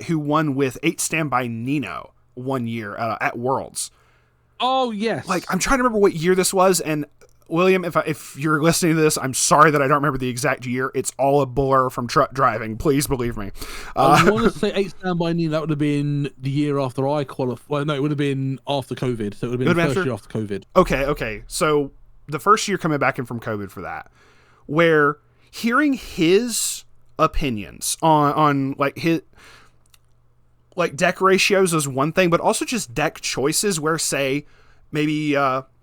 who won with 8 Standby Nino one year at Worlds. Oh yes. I'm trying to remember what year this was, and William, if you're listening to this, I'm sorry that I don't remember the exact year. It's all a blur from truck driving. Please believe me. I want to say 8 Standby Nino. That would have been the year after I qualified. Well, no, it would have been after COVID. So it would have been the first year after COVID. Okay. So the first year coming back in from COVID for that, where hearing his opinions on like his like deck ratios is one thing, but also just deck choices where, say, maybe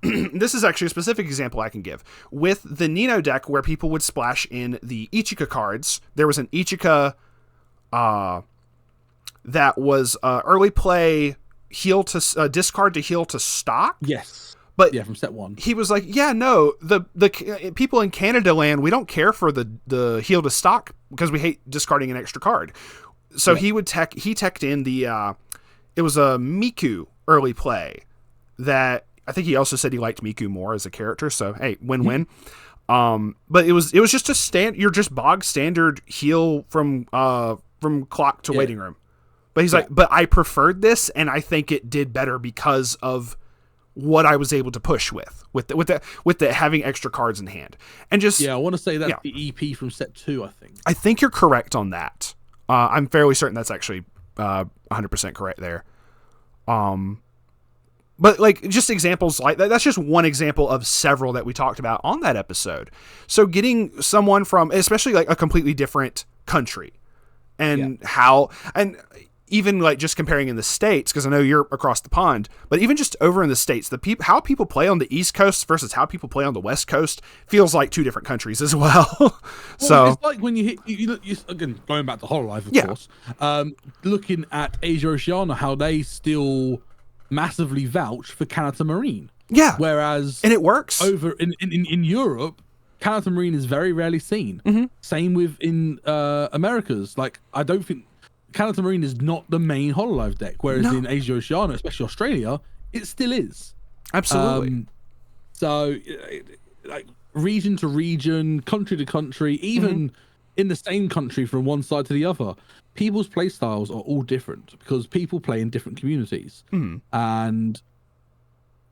this is actually a specific example I can give. With the Nino deck, where people would splash in the Ichika cards, there was an Ichika that was early play heal to discard to heal to stock. Yes. But yeah, from set 1. He was like, yeah, no, the people in Canada land, we don't care for the heal to stock because we hate discarding an extra card. So he teched in the it was a Miku early play that I think he also said he liked Miku more as a character. So hey, win-win. But it was just you're just bog standard heal from clock to waiting room. But he's like, but I preferred this, and I think it did better because of what I was able to push with the having extra cards in hand. And just I want to say that's the EP from set 2, I think. I think you're correct on that. I'm fairly certain that's actually 100% correct there. But like just examples like that, that's just one example of several that we talked about on that episode. So getting someone from, especially like a completely different country, and and even like just comparing in the States, because I know you're across the pond, but even just over in the States, how people play on the East Coast versus how people play on the West Coast feels like two different countries as well. So it's like when you again, going back to Hololive, of course, looking at Asia Oceania, how they still massively vouch for Kanata Marine. Yeah. Whereas and it works over in Europe, Kanata Marine is very rarely seen. Mm-hmm. Same with in Americas. Like, I don't think Kanata Marine is not the main Hololive deck, whereas in Asia Oceania, especially Australia, it still is. Absolutely. So, like region to region, country to country, even in the same country from one side to the other, people's play styles are all different because people play in different communities, and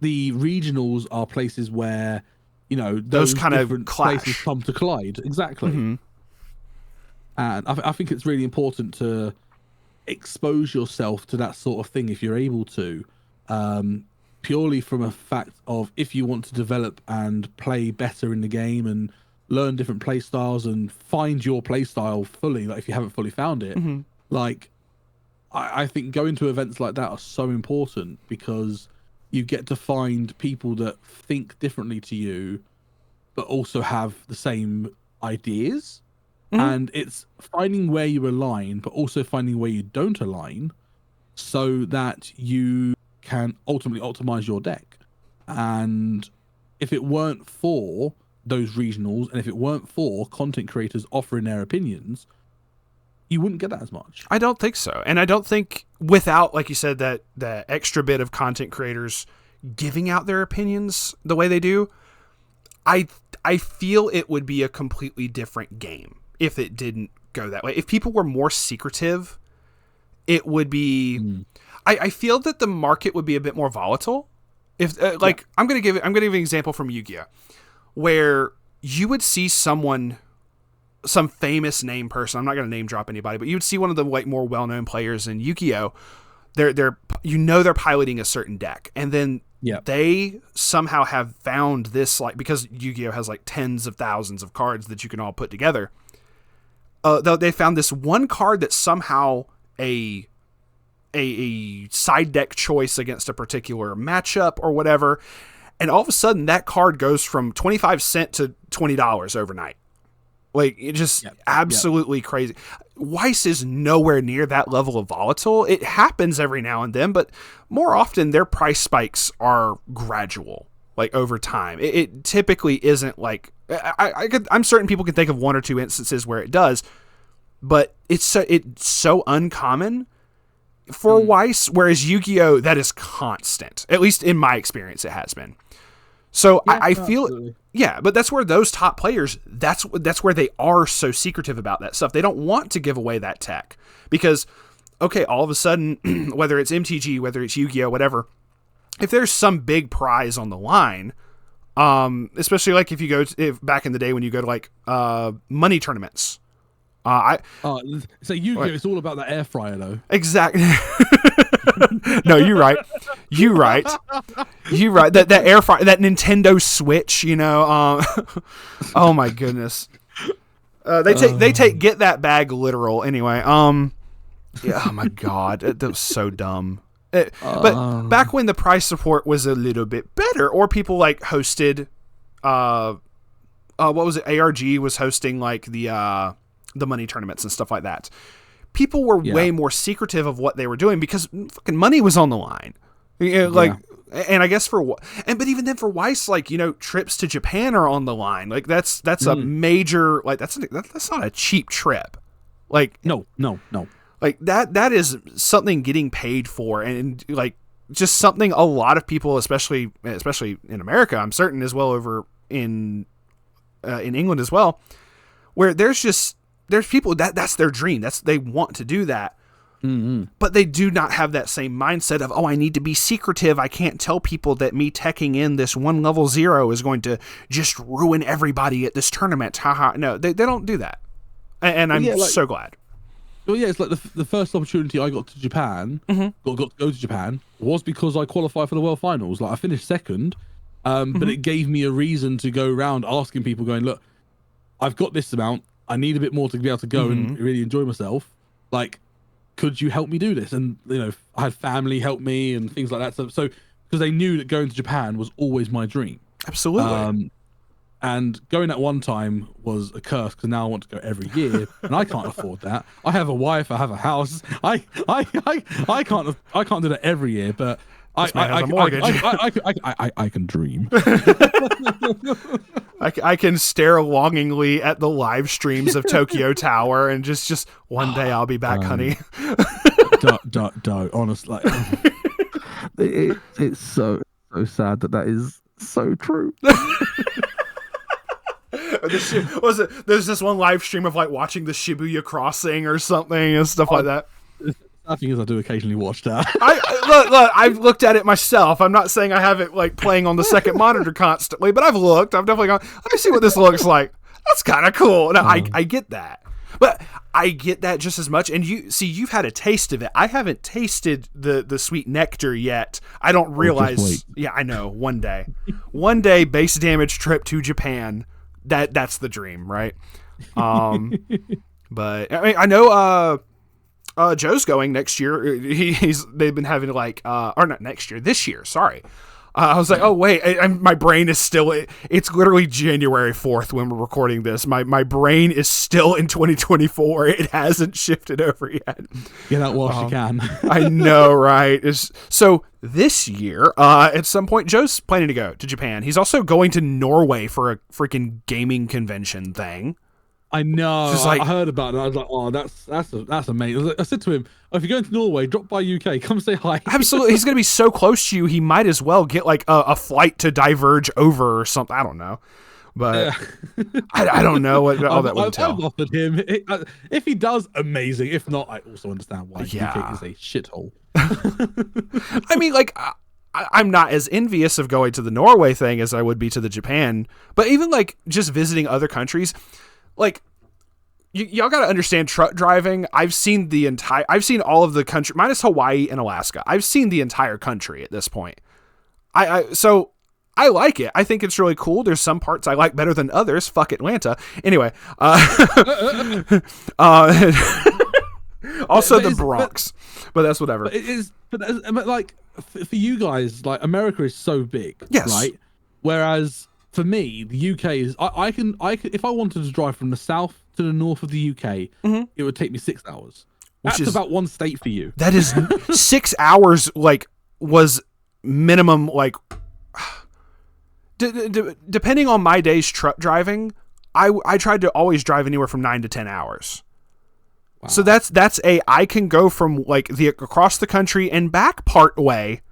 the regionals are places where those kind of places come to collide. Exactly. And I think it's really important to expose yourself to that sort of thing if you're able to, purely from a fact of if you want to develop and play better in the game and learn different play styles and find your play style fully, like if you haven't fully found it, like I think going to events like that are so important because you get to find people that think differently to you but also have the same ideas. And it's finding where you align, but also finding where you don't align so that you can ultimately optimize your deck. And if it weren't for those regionals, and if it weren't for content creators offering their opinions, you wouldn't get that as much. I don't think so. And I don't think without, like you said, that extra bit of content creators giving out their opinions the way they do, I feel it would be a completely different game if it didn't go that way. If people were more secretive, it would be I feel that the market would be a bit more volatile. If I'm going to give an example from Yu-Gi-Oh, where you would see some famous name person, I'm not going to name drop anybody, but you would see one of the like more well-known players in Yu-Gi-Oh, they're piloting a certain deck, and then they somehow have found this, like, because Yu-Gi-Oh has like tens of thousands of cards that you can all put together. They found this one card that's somehow a side deck choice against a particular matchup or whatever, and all of a sudden that card goes from 25 cents to $20 overnight. Like, it just absolutely crazy. Weiss is nowhere near that level of volatile. It happens every now and then, but more often their price spikes are gradual, like over time. It typically isn't like, I'm certain people can think of one or two instances where it does, but it's so uncommon for Weiss, whereas Yu-Gi-Oh, that is constant. At least in my experience, it has been. So I feel, absolutely. But that's where those top players, that's where they are so secretive about that stuff. They don't want to give away that tech because, okay, all of a sudden, whether it's MTG, whether it's Yu-Gi-Oh, whatever, if there's some big prize on the line, especially like if you go back in the day when you go to like money tournaments. So Yu-Gi-Oh, it's all about the air fryer though. Exactly. No, you're right. That air fryer, that Nintendo Switch, oh my goodness. They take get that bag literal anyway. Yeah, oh my god, that was so dumb. But back when the prize support was a little bit better, or people like hosted, what was it? ARG was hosting like the money tournaments and stuff like that. People were way more secretive of what they were doing because fucking money was on the line. Like, and I guess but even then for Weiss, like, you know, trips to Japan are on the line. Like that's a major, like that's not a cheap trip. Like no. Like that is something getting paid for, and like just something a lot of people, especially in America, I'm certain as well over in England as well, where there's people that's their dream. They want to do that. Mm-hmm. But they do not have that same mindset of, I need to be secretive. I can't tell people that me teching in this one level 0 is going to just ruin everybody at this tournament. Haha. No, they don't do that. And I'm so glad. Well, yeah, it's like the first opportunity I got to Japan, got to go to Japan, was because I qualified for the World Finals. Like, I finished second, but it gave me a reason to go around asking people, going, look, I've got this amount. I need a bit more to be able to go and really enjoy myself. Like, could you help me do this? And, you know, I had family help me and things like that. So because they knew that going to Japan was always my dream. Absolutely. And going at one time was a curse because now I want to go every year, and I can't afford that. I have a wife, I have a house. I can't do that every year, but I can dream. I can stare longingly at the live streams of Tokyo Tower and just one day I'll be back, honey. Don't honestly. It's so sad that is so true. There's this one live stream of like watching the Shibuya crossing or something and stuff like that. The thing is, I do occasionally watch that. Look, I've looked at it myself. I'm not saying I have it like playing on the second monitor constantly, but I've looked. I've definitely gone, let me see what this looks like. That's kind of cool. Now, I get that. But I get that just as much. And you've had a taste of it. I haven't tasted the sweet nectar yet. I don't realize. Yeah, I know. One day, base damage trip to Japan. That's the dream, right? But I mean, I know Joe's going next year. They've been having like or not next year, this year. Sorry. I was like, oh wait, my brain is still. It's literally January 4th when we're recording this. My brain is still in 2024. It hasn't shifted over yet. Get out whilst you can. I know, right? So this year, at some point, Joe's planning to go to Japan. He's also going to Norway for a freaking gaming convention thing. I know. I heard about it. I was like, oh, that's amazing. I said to him, if you're going to Norway, drop by UK. Come say hi. Absolutely. He's going to be so close to you, he might as well get like a flight to diverge over or something. I don't know. But I don't know what all that would tell. I've offered him. If he does, amazing. If not, I also understand why UK is a shithole. I mean, like, I'm not as envious of going to the Norway thing as I would be to the Japan. But even like just visiting other countries, like, y'all got to understand truck driving. I've seen all of the country minus Hawaii and Alaska. I've seen the entire country at this point. So I like it. I think it's really cool. There's some parts I like better than others. Fuck Atlanta. Anyway, also the Bronx, but that's whatever. But it is, but like for you guys, like America is so big, yes, right? Whereas for me, the UK is I can if I wanted to drive from the south to the north of the UK, it would take me 6 hours. That's about one state for you. That is 6 hours. Like was minimum. Like depending on my day's truck driving, I tried to always drive anywhere from 9 to 10 hours. Wow. So I can go from like across the country and back part way,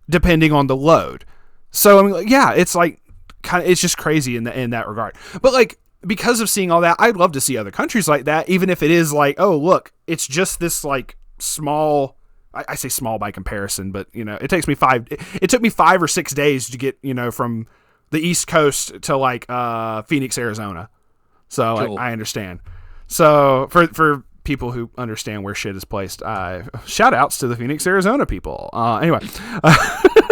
depending on the load. So I mean, yeah, it's like it's just crazy in that regard. But like because of seeing all that, I'd love to see other countries like that, even if it is like, oh look, it's just this like small. I say small by comparison, but you know, it took me 5 or 6 days to get, you know, from the East Coast to like Phoenix, Arizona. So cool. I understand. So for people who understand where shit is placed, shout outs to the Phoenix, Arizona people. Anyway.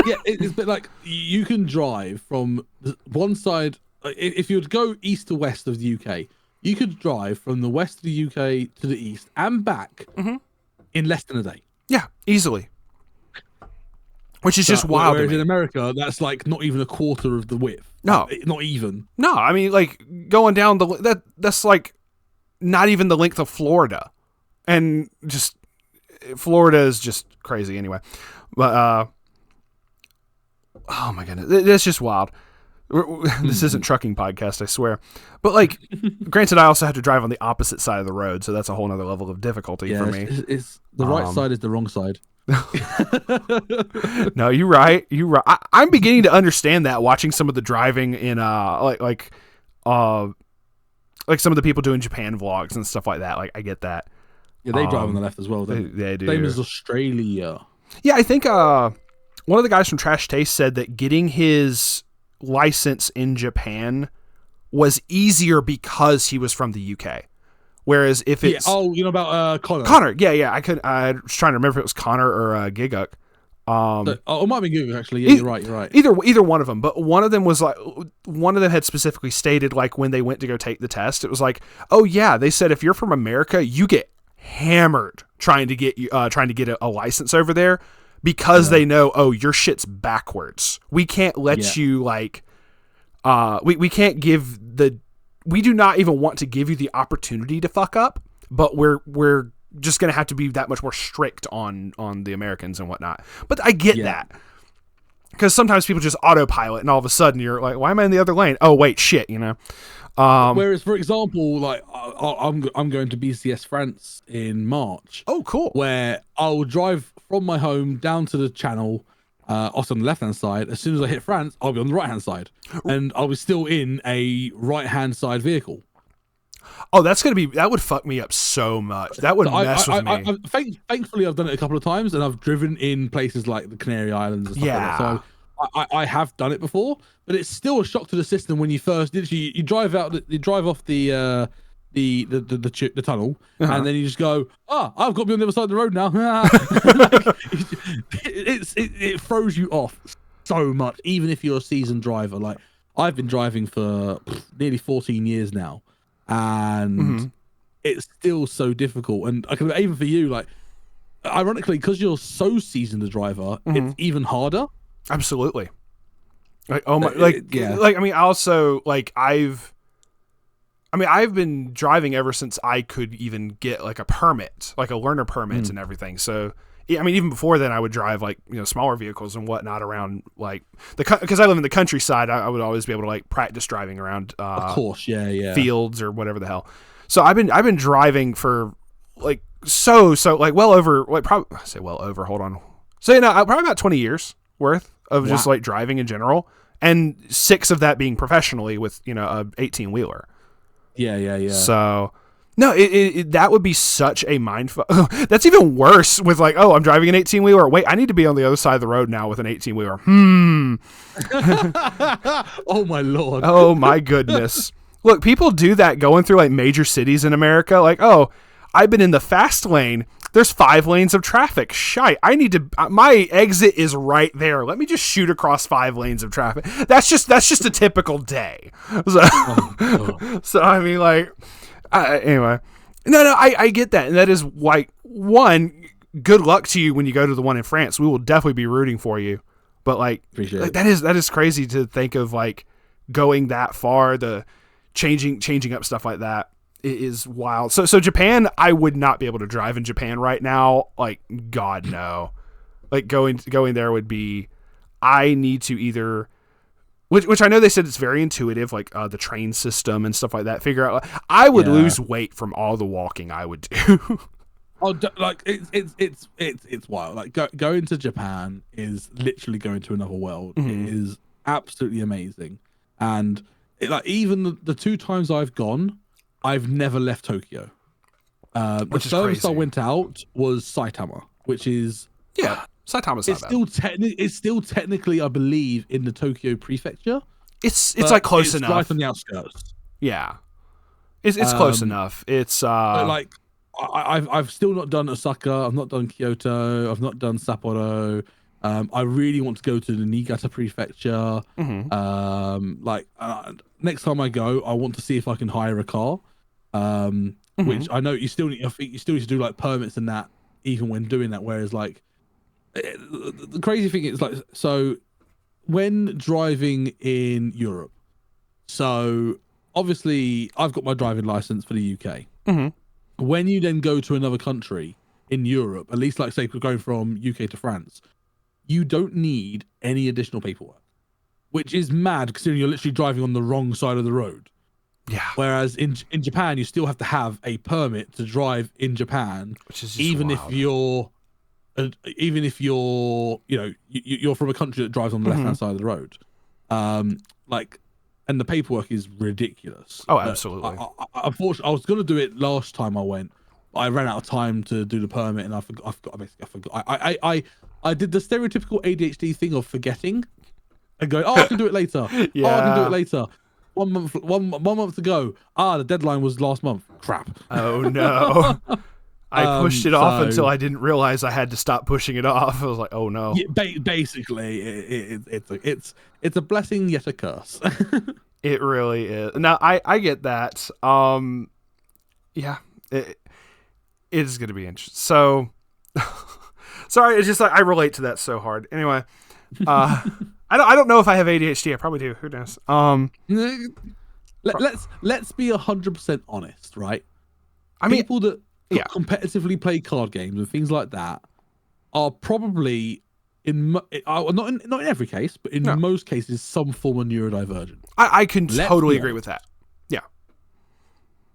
Yeah, it's but like you can drive from one side. If you would go east to west of the UK, you could drive from the west of the UK to the east and back in less than a day. Yeah, easily. Which is just wild. Whereas in America, that's like not even a quarter of the width. No, not even. No, I mean, like going down that's like not even the length of Florida, and just Florida is just crazy anyway. But oh my goodness, it's just wild. This isn't trucking podcast, I swear. But like, granted, I also have to drive on the opposite side of the road, so that's a whole nother level of difficulty for me. It's the right side is the wrong side. No, you're right. I'm beginning to understand that watching some of the driving in like some of the people doing Japan vlogs and stuff like that. Like, I get that. Yeah, they drive on the left as well. They do. Same as Australia. Yeah, I think one of the guys from Trash Taste said that getting his license in Japan was easier because he was from the UK. Whereas if it's you know about Connor. Connor, yeah, I was trying to remember if it was Connor or Giguk. It might be Giguk actually. Yeah, you're right. Either one of them, but one of them was like, one of them had specifically stated, like, when they went to go take the test, it was like, oh yeah, they said if you're from America, you get hammered trying to get a license over there because they know, oh, your shit's backwards. We can't let you like, we can't give we do not even want to give you the opportunity to fuck up, but we're just going to have to be that much more strict on the Americans and whatnot. But I get that. Because sometimes people just autopilot and all of a sudden you're like, why am I in the other lane? Oh, wait, shit, you know? Whereas, for example, like I'm going to BCS France in March. Oh, cool. Where I'll drive from my home down to the channel, also on the left-hand side. As soon as I hit France, I'll be on the right-hand side. And I'll be still in a right-hand side vehicle. Oh, that would fuck me up so much. That would mess with me. Thankfully, I've done it a couple of times, and I've driven in places like the Canary Islands and stuff like that. So I have done it before, but it's still a shock to the system when you first you drive off the tunnel, and then you just go, I've got to be on the other side of the road now. It throws you off so much, even if you're a seasoned driver. Like, I've been driving for nearly 14 years now, and it's still so difficult. And I can, even for you, like, ironically, because you're so seasoned a driver, it's even harder. Absolutely. Like, oh my, like, like, I mean, also, like, I've been driving ever since I could even get like a permit, like a learner permit and everything. So, I mean, even before then I would drive like, you know, smaller vehicles and whatnot around like because I live in the countryside, I would always be able to like practice driving around, of course. Yeah. Fields or whatever the hell. So I've been driving for like, so like well over, like probably hold on. So, you know, probably about 20 years worth of just like driving in general, and 6 of that being professionally with, you know, a 18-wheeler. Yeah. So, no, that would be such a mindfuck. That's even worse with like, oh, I'm driving an 18-wheeler. Wait, I need to be on the other side of the road now with an 18-wheeler. Oh, my Lord. Oh, my goodness. Look, people do that going through like major cities in America. Like, oh, I've been in the fast lane. There's 5 lanes of traffic. Shite. I need to, my exit is right there. Let me just shoot across 5 lanes of traffic. That's just a typical day. So, so I mean, like, anyway, no, I get that. And that is like, one, good luck to you when you go to the one in France. We will definitely be rooting for you. But like, that is crazy to think of, like, going that far, the changing up stuff like that. It is wild. So Japan, I would not be able to drive in Japan right now. Like, God, no. Like, going there would be, I need to either, which I know they said it's very intuitive, like the train system and stuff like that. Figure out, I would lose weight from all the walking I would do. Oh, like it's wild. Like, going to Japan is literally going to another world. It is absolutely amazing, and like, even the 2 times I've gone, I've never left Tokyo. The furthest I went out was Saitama, which is Saitama's not bad. It's still technically, I believe, in the Tokyo prefecture. It's like close enough. Right on the outskirts. Yeah, it's close enough. It's like, I've still not done Osaka. I've not done Kyoto. I've not done Sapporo. I really want to go to the Niigata prefecture. Next time I go, I want to see if I can hire a car, which I know you still need. I think you still need to do like permits and that even when doing that. Whereas like the crazy thing is like, so when driving in Europe, so obviously I've got my driving license for the UK. When you then go to another country in Europe, at least like say we're going from UK to France, you don't need any additional paperwork, which is mad considering you're literally driving on the wrong side of the road. Yeah. Whereas in Japan, you still have to have a permit to drive in Japan, which is just even wild. if you're you're from a country that drives on the left hand side of the road. Like, and the paperwork is ridiculous. Oh, absolutely. Unfortunately, I was going to do it last time I went, but I ran out of time to do the permit, and I forgot. I did the stereotypical ADHD thing of forgetting and going, "Oh, I can do it later. Yeah. Oh, I can do it later." 1 month to go. The deadline was last month. Crap. Oh no. I pushed it off until I didn't realize I had to stop pushing it off. I was like, "Oh no!" Yeah, basically, it's a blessing yet a curse. It really is. Now I get that. Yeah, it is going to be interesting. So, sorry, it's just like I relate to that so hard. Anyway, I don't know if I have ADHD. I probably do. Who knows? Let's be 100% honest, right? I mean, people that competitively play card games and things like that are probably not in every case, but in most cases, some form of neurodivergent. I can totally agree with that. Yeah,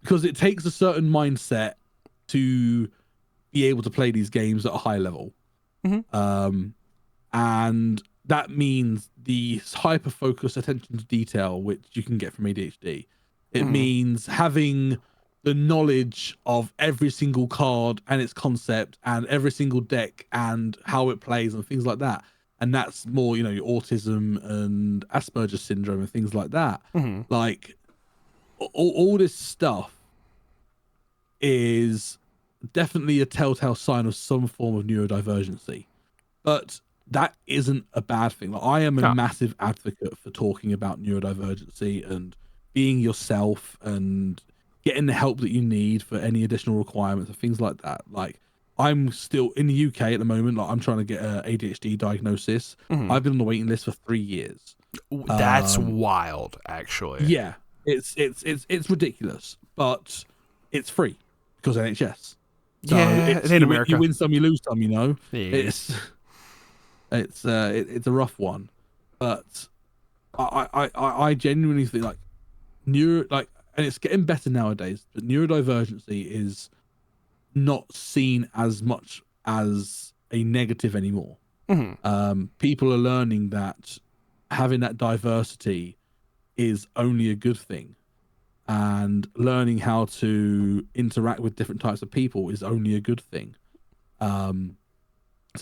because it takes a certain mindset to be able to play these games at a high level, and that means the hyper focus attention to detail which you can get from ADHD. It means having the knowledge of every single card and its concept and every single deck and how it plays and things like that. And that's more, your autism and Asperger's syndrome and things like that. Like all this stuff is definitely a telltale sign of some form of neurodivergency, but that isn't a bad thing. Like, I am a massive advocate for talking about neurodivergency and being yourself and getting the help that you need for any additional requirements and things like that. Like, I'm still in the UK at the moment. Like, I'm trying to get an ADHD diagnosis. I've been on the waiting list for 3 years. That's wild, actually. Yeah, it's ridiculous, but it's free because NHS. So it's in America. You win some, you lose some. Yeah. It's a rough one, but I genuinely think and it's getting better nowadays, but neurodivergency is not seen as much as a negative anymore. People are learning that having that diversity is only a good thing, and learning how to interact with different types of people is only a good thing. So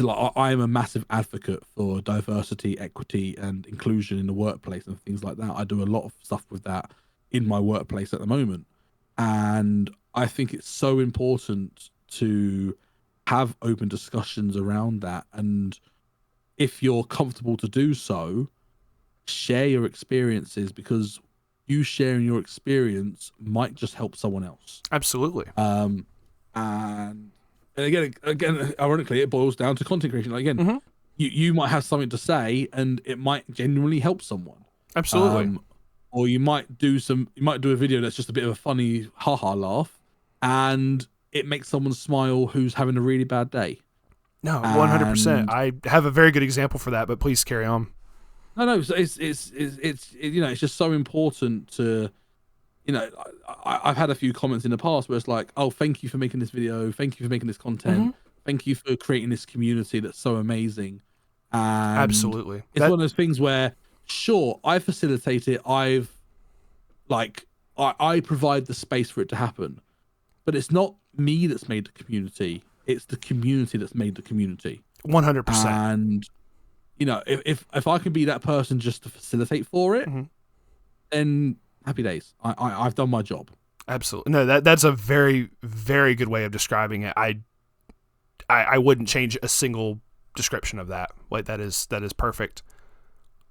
like, I am a massive advocate for diversity, equity, and inclusion in the workplace and things like that. I do a lot of stuff with that in my workplace at the moment, and I think it's so important to have open discussions around that. And if you're comfortable to do so, share your experiences, because you sharing your experience might just help someone else. Absolutely. And again, ironically, it boils down to content creation. Like, again, you might have something to say, and it might genuinely help someone. Absolutely. Or you might do a video that's just a bit of a funny haha laugh, and it makes someone smile who's having a really bad day. No, 100%. I have a very good example for that, but please carry on. No. So it's it's just so important to, I've had a few comments in the past where it's like, oh, thank you for making this video, thank you for making this content, thank you for creating this community that's so amazing. And absolutely, it's one of those things where, sure, I facilitate it. I provide the space for it to happen, but it's not me that's made the community. It's the community that's made the community. 100%. And if I can be that person just to facilitate for it, then happy days. I've done my job. Absolutely. No, that's a very, very good way of describing it. I wouldn't change a single description of that. Like, that is perfect.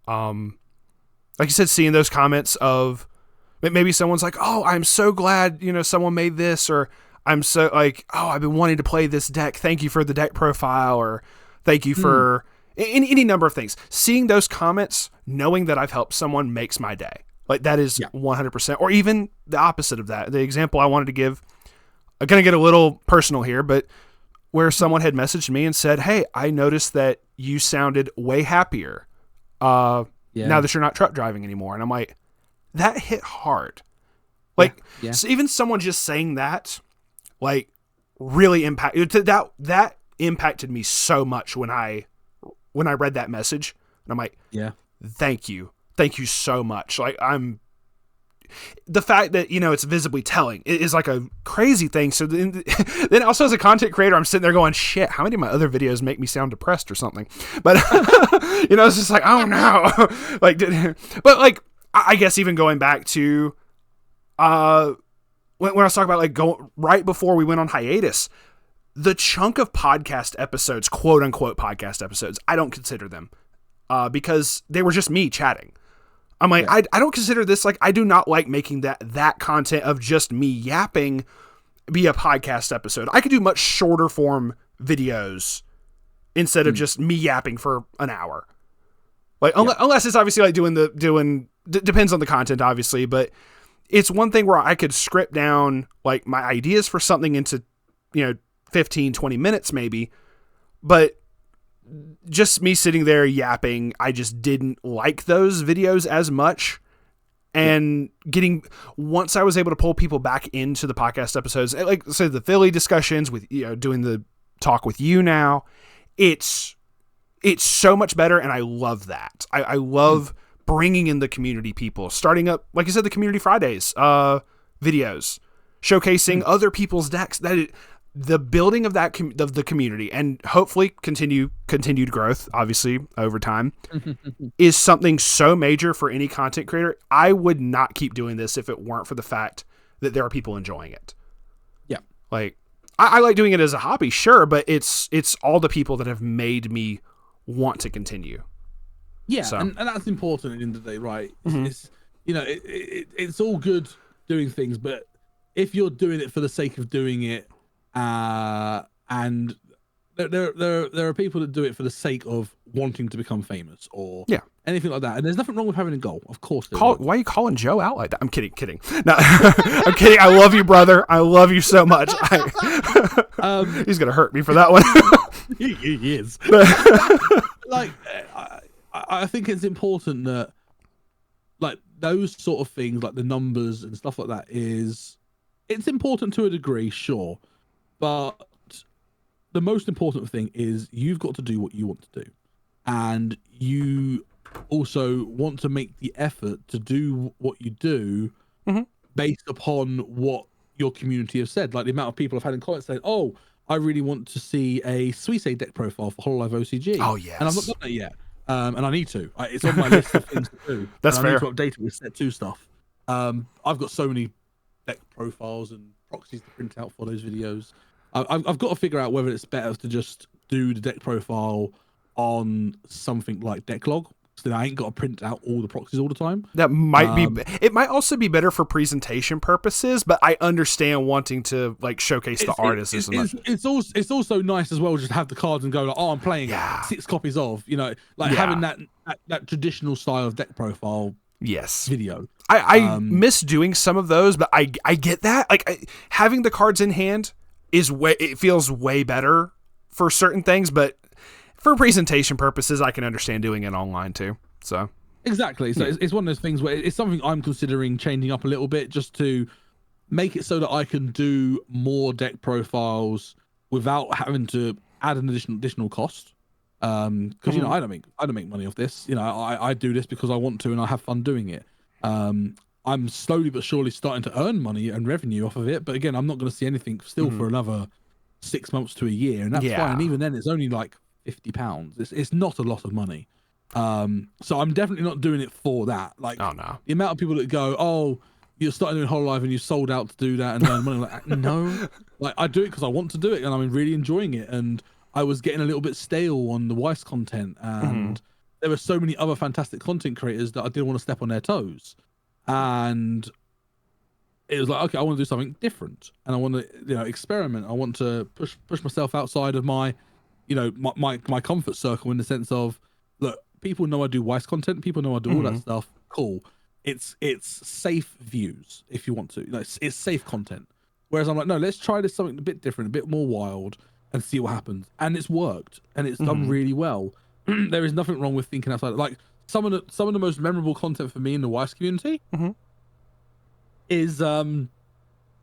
Like you said, seeing those comments of Maybe someone's like, oh, I'm so glad, someone made this, or I'm so like, oh, I've been wanting to play this deck. Thank you for the deck profile, or thank you for any number of things. Seeing those comments, knowing that I've helped someone makes my day. Like that is 100%, or even the opposite of that. The example I wanted to give, I'm going to get a little personal here, but where someone had messaged me and said, hey, I noticed that you sounded way happier now that you're not truck driving anymore. And I'm like, that hit hard. Like, so even someone just saying that, like, really that impacted me so much when I read that message. And I'm like, thank you so much. Like, the fact that, it's visibly telling is like a crazy thing. So then also as a content creator, I'm sitting there going, shit, how many of my other videos make me sound depressed or something? But, it's just like, oh no. Like, but like, I guess even going back to, when I was talking about like going right before we went on hiatus, the chunk of podcast episodes, quote unquote podcast episodes, I don't consider them, because they were just me chatting. I'm like, I don't consider this, like, I do not like making that content of just me yapping be a podcast episode. I could do much shorter form videos instead of just me yapping for an hour. Like, unless it's obviously like depends on the content, obviously, but it's one thing where I could script down like my ideas for something into, 15, 20 minutes maybe, but just me sitting there yapping, I just didn't like those videos as much. And once I was able to pull people back into the podcast episodes, like say the Philly discussions with, doing the talk with you now, it's so much better. And I love that. I love bringing in the community people, starting up, like you said, the Community Fridays, videos, showcasing other people's decks. The building of of the community, and hopefully continued growth, obviously over time, is something so major for any content creator. I would not keep doing this if it weren't for the fact that there are people enjoying it. Yeah, like I like doing it as a hobby, sure, but it's all the people that have made me want to continue. Yeah, so. and that's important at the end of the day, right? It's it's all good doing things, but if you're doing it for the sake of doing it. And there are people that do it for the sake of wanting to become famous or anything like that. And there's nothing wrong with having a goal, of course. Why are you calling Joe out like that? I'm kidding. No, I'm kidding. I love you, brother. I love you so much. He's gonna hurt me for that one. He is. Like, I think it's important that, like, those sort of things, like the numbers and stuff like that, it's important to a degree, sure. But the most important thing is you've got to do what you want to do. And you also want to make the effort to do what you do based upon what your community have said. Like the amount of people I've had in comments saying, oh, I really want to see a Suisse deck profile for HoloLive OCG. Oh, yes. And I've not done that yet. And I need to. It's on my list of things to do. That's fair. I need to update it with Set 2 stuff. I've got so many deck profiles and proxies to print out for those videos. I've got to figure out whether it's better to just do the deck profile on something like Decklog, so that I ain't got to print out all the proxies all the time. That might be. It might also be better for presentation purposes, but I understand wanting to like showcase the artists as much. It's also nice as well just to have the cards and go like, oh, I'm playing 6 copies of, having that traditional style of deck profile. Yes. Video. I miss doing some of those, but I get that. Like having the cards in hand it feels way better for certain things, but for presentation purposes, I can understand doing it online too. So exactly. So it's one of those things where it's something I'm considering changing up a little bit, just to make it so that I can do more deck profiles without having to add an additional cost. Because I don't make money off this. I do this because I want to and I have fun doing it. I'm slowly but surely starting to earn money and revenue off of it, but again, I'm not going to see anything still for another 6 months to a year, and that's fine. And even then, it's only like £50. It's not a lot of money. So I'm definitely not doing it for that. Like, oh no, the amount of people that go, oh, you're starting doing HoloLive and you sold out to do that and earn money. Like, no, like I do it because I want to do it and I'm really enjoying it. And I was getting a little bit stale on the Weiss content, and there were so many other fantastic content creators that I didn't want to step on their toes. And it was like, okay, I want to do something different, and I want to, experiment. I want to push myself outside of my, my comfort circle, in the sense of, look, people know I do Weiss content, people know I do all that stuff. Cool. It's safe views if you want to. It's safe content. Whereas I'm like, no, let's try this something a bit different, a bit more wild, and see what happens. And it's worked, and it's done really well. There is nothing wrong with thinking outside. Like some of the most memorable content for me in the Weiss community is some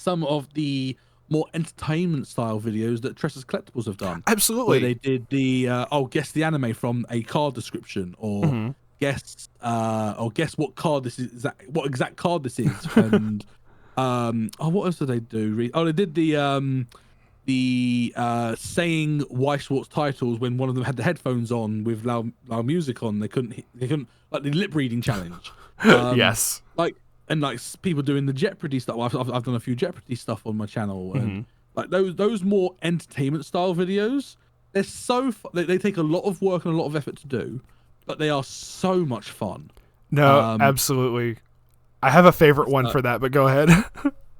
of the more entertainment style videos that Tressa's Collectibles have done. Absolutely. Where they did the guess the anime from a card description, or guess what card this is, what exact card this is, and what else did they do? They did the saying Weiss Schwarz titles when one of them had the headphones on with loud music on. They couldn't like the lip reading challenge. Yes. And people doing the Jeopardy stuff. I've done a few Jeopardy stuff on my channel, and like those more entertainment style videos. They're so they take a lot of work and a lot of effort to do, but they are so much fun. No, absolutely. I have a favorite one for that, but go ahead.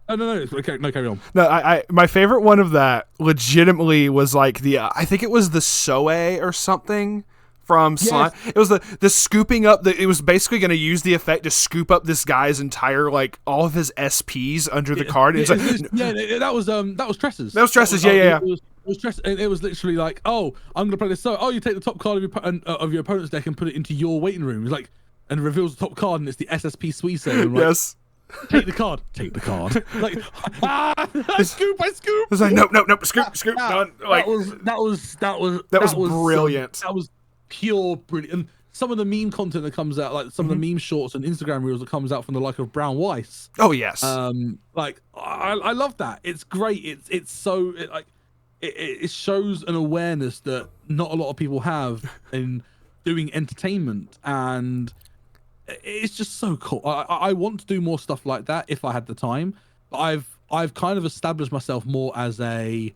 Oh, no, okay, no, carry on. No, I my favorite one of that legitimately was like I think it was the Soe or something from Slime. Yes. It was the scooping up. It was basically going to use the effect to scoop up this guy's entire, like, all of his SPs under the card. That was Tressa's. That was Tressa's. Yeah. It was Tressa. It was literally like, oh, I'm going to play this. So, you take the top card of your opponent's deck and put it into your waiting room. It's like, and reveals the top card, and it's the SSP Suisse. Like, yes. Take the card. Like, I scoop. It's like, nope, scoop, done. Like, that was brilliant. That was pure brilliant. And some of the meme content that comes out, like some of the meme shorts and Instagram reels that comes out from the like of Brown Weiss. Oh yes. Like I love that. It's great. It's so it shows an awareness that not a lot of people have in doing entertainment, and it's just so cool. I want to do more stuff like that if I had the time, but I've kind of established myself more as a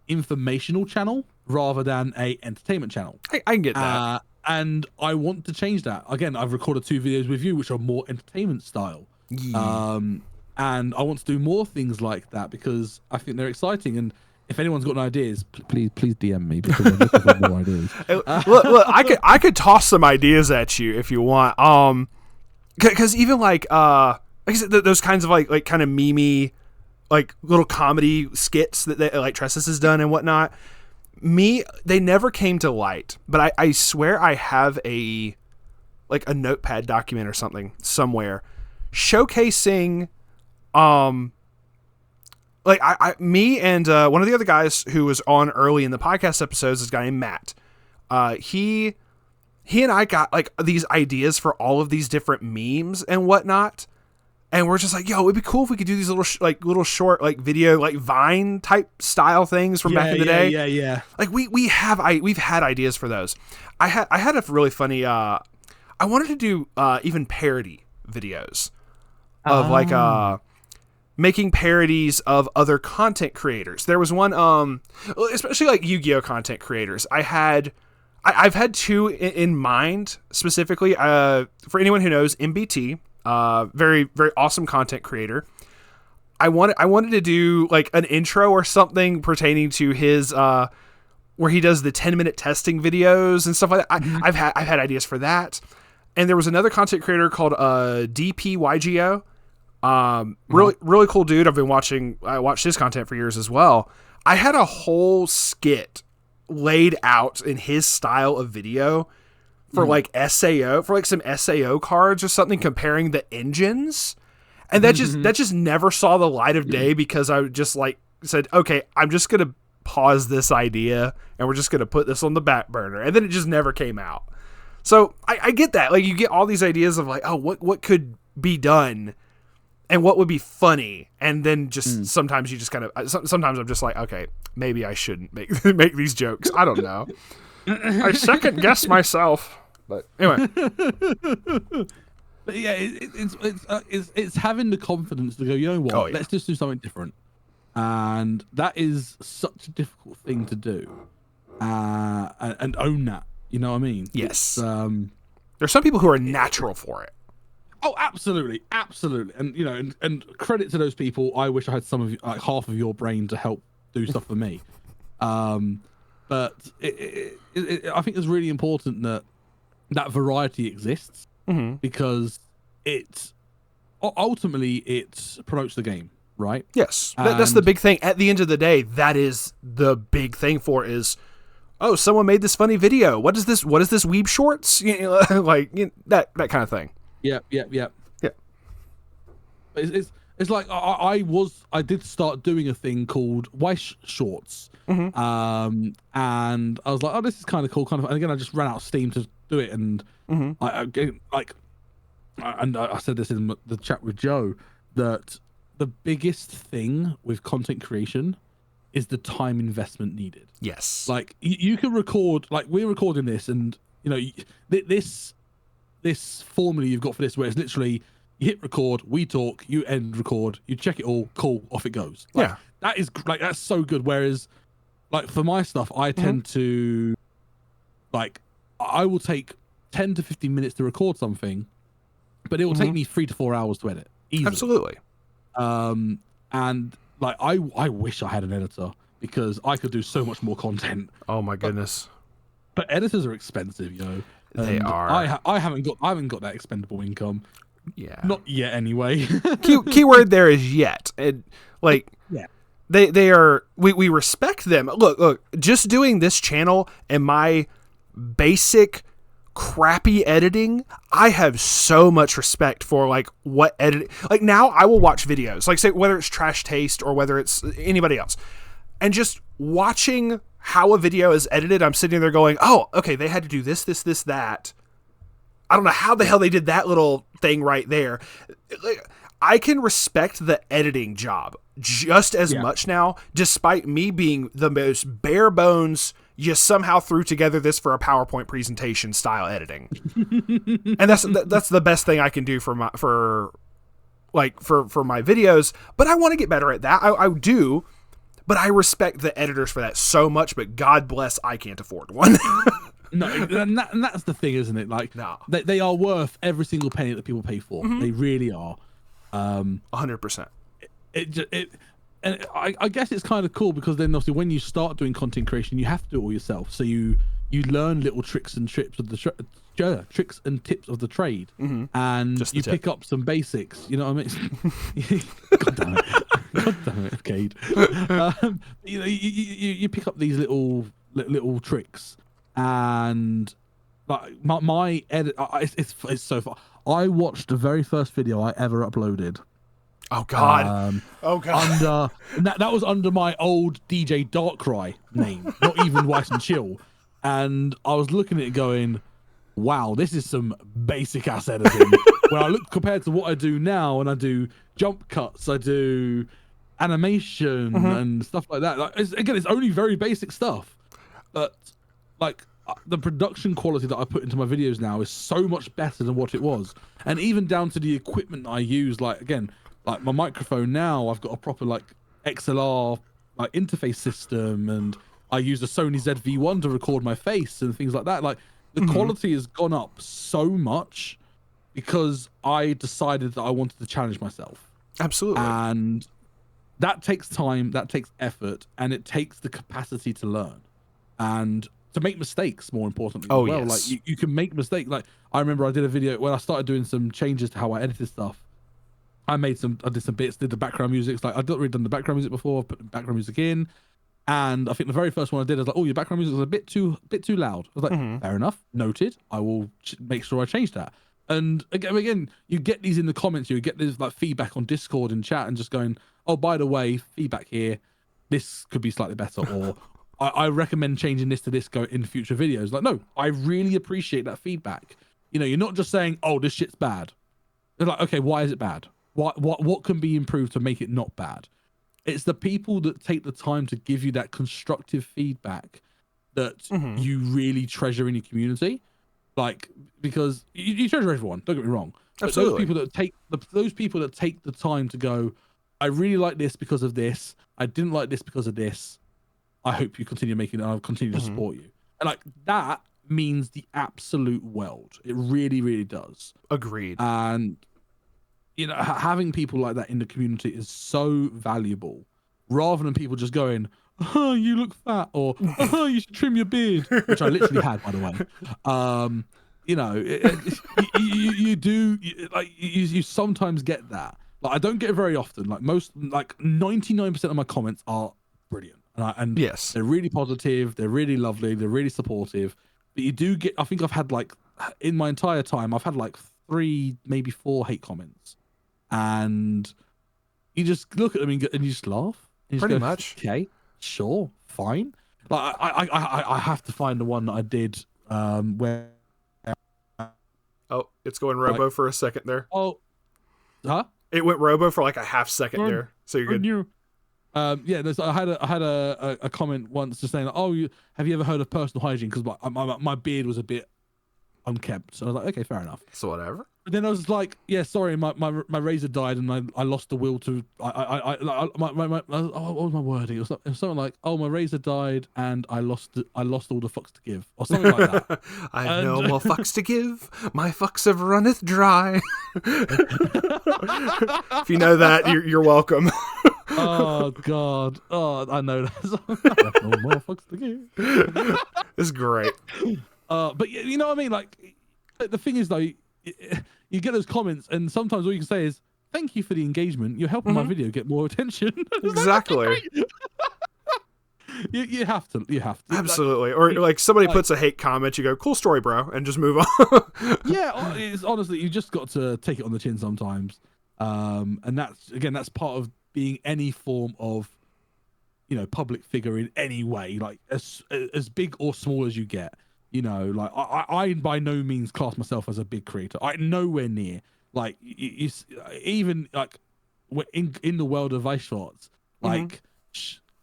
informational channel rather than a entertainment channel. I get that. And I want to change that. Again, I've recorded 2 videos with you which are more entertainment style. Yeah. And I want to do more things like that because I think they're exciting. And if anyone's got any ideas, please DM me because I'm looking for more ideas. Look, I could toss some ideas at you if you want. Because even like I said, those kinds of like kind of memey, like little comedy skits that like Tressa's has done and whatnot. They never came to light, but I swear I have a notepad document or something somewhere showcasing, me and one of the other guys who was on early in the podcast episodes is a guy named Matt. He and I got like these ideas for all of these different memes and whatnot. And we're just like, yo, it'd be cool if we could do these little short, like video, like Vine type style things from back in the day. Yeah. Like we've had ideas for those. I had a really funny, I wanted to do, even parody videos of like, making parodies of other content creators. There was one, especially like Yu-Gi-Oh content creators. I've had 2 in mind specifically, for anyone who knows MBT. Very, very awesome content creator. I wanted to do like an intro or something pertaining to his where he does the 10-minute testing videos and stuff like that. I've had ideas for that. And there was another content creator called DPYGO. Really cool dude. I watched his content for years as well. I had a whole skit laid out in his style of video for like SAO, for like some SAO cards or something, comparing the engines. And that just never saw the light of day because I just like said, okay, I'm just going to pause this idea and we're just going to put this on the back burner. And then it just never came out. So I get that. Like you get all these ideas of like, oh, what could be done and what would be funny. And then just sometimes you just kind of, sometimes I'm just like, okay, maybe I shouldn't make these jokes. I don't know. I second guess myself. But anyway, but yeah, it's having the confidence to go, you know what, let's just do something different, and that is such a difficult thing to do, and own that. You know what I mean? Yes. There's some people who are natural for it. Oh, absolutely, absolutely, and you know, and credit to those people. I wish I had some of like half of your brain to help do stuff for me. But I think it's really important that variety exists because it ultimately it promotes the game, right? Yes, that's the big thing. At the end of the day, that is the big thing for is, oh, someone made this funny video. What is this? What is this Weeb Shorts? That kind of thing. Yeah. It's like I did start doing a thing called Weiss Schwarz. And I was like, oh, this is kind of cool, and again, I just ran out of steam to do it, and I said this in the chat with Joe, that the biggest thing with content creation is the time investment needed. Yes. Like you can record, like we're recording this, and you know, this formula you've got for this, where it's literally you hit record, we talk, you end record, you check it all, cool, off it goes. Like, yeah. That is like, that's so good. Whereas like for my stuff, I tend to like, I will take 10 to 15 minutes to record something, but it will take me 3 to 4 hours to edit. Easily. Absolutely. And like, I wish I had an editor because I could do so much more content. Oh my goodness. But editors are expensive, you know. They are. I haven't got that expendable income. Yeah. Not yet, anyway. Keyword there is yet. And like, yeah. They are. We respect them. Look. Just doing this channel and my basic crappy editing, I have so much respect for like what editing. Like now, I will watch videos. Like say whether it's Trash Taste or whether it's anybody else, and just watching how a video is edited, I'm sitting there going, oh, okay, they had to do this, that. I don't know how the hell they did that little thing right there. I can respect the editing job just as much now, despite me being the most bare bones, you somehow threw together this for a PowerPoint presentation style editing. And that's the best thing I can do for my videos, but I want to get better at that. I do. But I respect the editors for that so much, but God bless, I can't afford one. No, and that's the thing, isn't it? Like, no. They are worth every single penny that people pay for. They really are. 100%. And I guess it's kind of cool because then obviously when you start doing content creation, you have to do it all yourself. So you learn little tricks and tips of the trade, and you pick up some basics. You know what I mean? God damn it. God damn it, Cade. You know, you pick up these little tricks, and like my edit, it's so far. I watched the very first video I ever uploaded. Oh God! That was under my old DJ Darkrai name, not even Weiss and Chill. And I was looking at it going, wow, this is some basic ass editing. When I look compared to what I do now, and I do jump cuts, I do animation and stuff like that. Like, it's only very basic stuff, but like the production quality that I put into my videos now is so much better than what it was, and even down to the equipment I use. Like again, like my microphone now, I've got a proper like XLR like interface system, and I use a Sony ZV-1 to record my face and things like that. Like the quality has gone up so much because I decided that I wanted to challenge myself. Absolutely. And that takes time, that takes effort, and it takes the capacity to learn and to make mistakes, more importantly. Oh, as well. yes. Like you can make mistakes. Like I remember I did a video when I started doing some changes to how I edited stuff. I did some bits, did the background music. Like I'd not really done the background music before, put the background music in. And I think the very first one I did, I was like, oh, your background music was a bit too loud. I was like, fair enough, noted. I will make sure I change that. And again, you get these in the comments, you get this like feedback on Discord and chat, and just going, oh, by the way, feedback here, this could be slightly better, or I recommend changing this to this go in future videos. Like, no, I really appreciate that feedback. You know, you're not just saying, oh, this shit's bad. They're like, okay, why is it bad? What can be improved to make it not bad? It's the people that take the time to give you that constructive feedback that you really treasure in your community. Like, because you treasure everyone, don't get me wrong. But those people that take the time to go, I really like this because of this. I didn't like this because of this. I hope you continue making it, and I'll continue to support you. And like that means the absolute world. It really, really does. Agreed. And you know, having people like that in the community is so valuable, rather than people just going, "Oh, you look fat," or "Oh, you should trim your beard," which I literally had, by the way. You know, you do like you sometimes get that. Like, I don't get it very often. Like 99% of my comments are brilliant, and Yes, they're really positive, they're really lovely, they're really supportive. But you do get. I think I've had like in my entire time, I've had like 3, maybe 4 hate comments, and you just look at them and you just laugh. And you pretty just go, much. Okay, sure, fine. Like I have to find the one that I did where. Oh, it's going robo for a second there. Oh, huh? It went robo for like a half second there, so you're good. Yeah, I had a comment once just saying, "Oh, have you ever heard of personal hygiene?" Because my beard was a bit unkempt, so I was like, "Okay, fair enough." So whatever. But then I was like, "Yeah, sorry, my razor died, and I lost the will to what was my wording? It was something like, "Oh, my razor died, and I lost all the fucks to give," or something like that. I have no more fucks to give. My fucks have runneth dry. If you know that, you're welcome. Oh God! Oh, I know that. I have no more fucks to give. It's great. But you know what I mean? Like, the thing is, though, you get those comments, and sometimes all you can say is, "Thank you for the engagement. You're helping my video get more attention." Exactly. You have to. Absolutely. Or like somebody puts a hate comment, you go, "Cool story, bro," and just move on. Yeah, it's honestly, you just got to take it on the chin sometimes. And that's part of being any form of, you know, public figure in any way, like as big or small as you get. You know, like I by no means class myself as a big creator. I'm nowhere near. Like even like in the world of Weiss Schwarz, like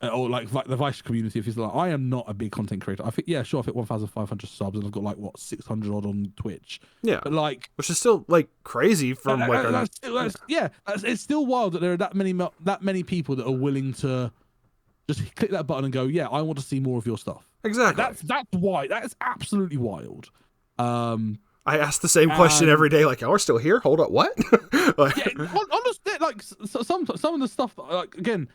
or like the Weiss community, if it's like, I am not a big content creator. I think I think 1,500 subs, and I've got like 600 odd on Twitch. Yeah, but like, which is still like crazy from it's still wild that there are that many people that are willing to just click that button and go, yeah, I want to see more of your stuff. Exactly. That's why. That is absolutely wild. I ask the same question every day. Like, y'all are still here? Hold up, what? Like, yeah, honestly, like some of the stuff, like again,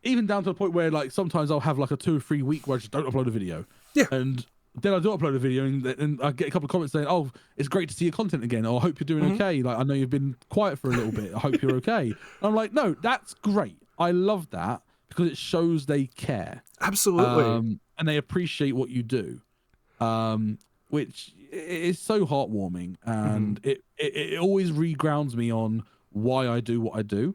even down to the point where like sometimes I'll have like a 2 or 3 week where I just don't upload a video. Yeah. And then I do upload a video, and I get a couple of comments saying, "Oh, it's great to see your content again," or "I hope you're doing okay. Like, I know you've been quiet for a little bit. I hope you're okay." And I'm like, no, that's great. I love that because it shows they care. Absolutely. And they appreciate what you do, which is so heartwarming, and it always regrounds me on why I do what I do.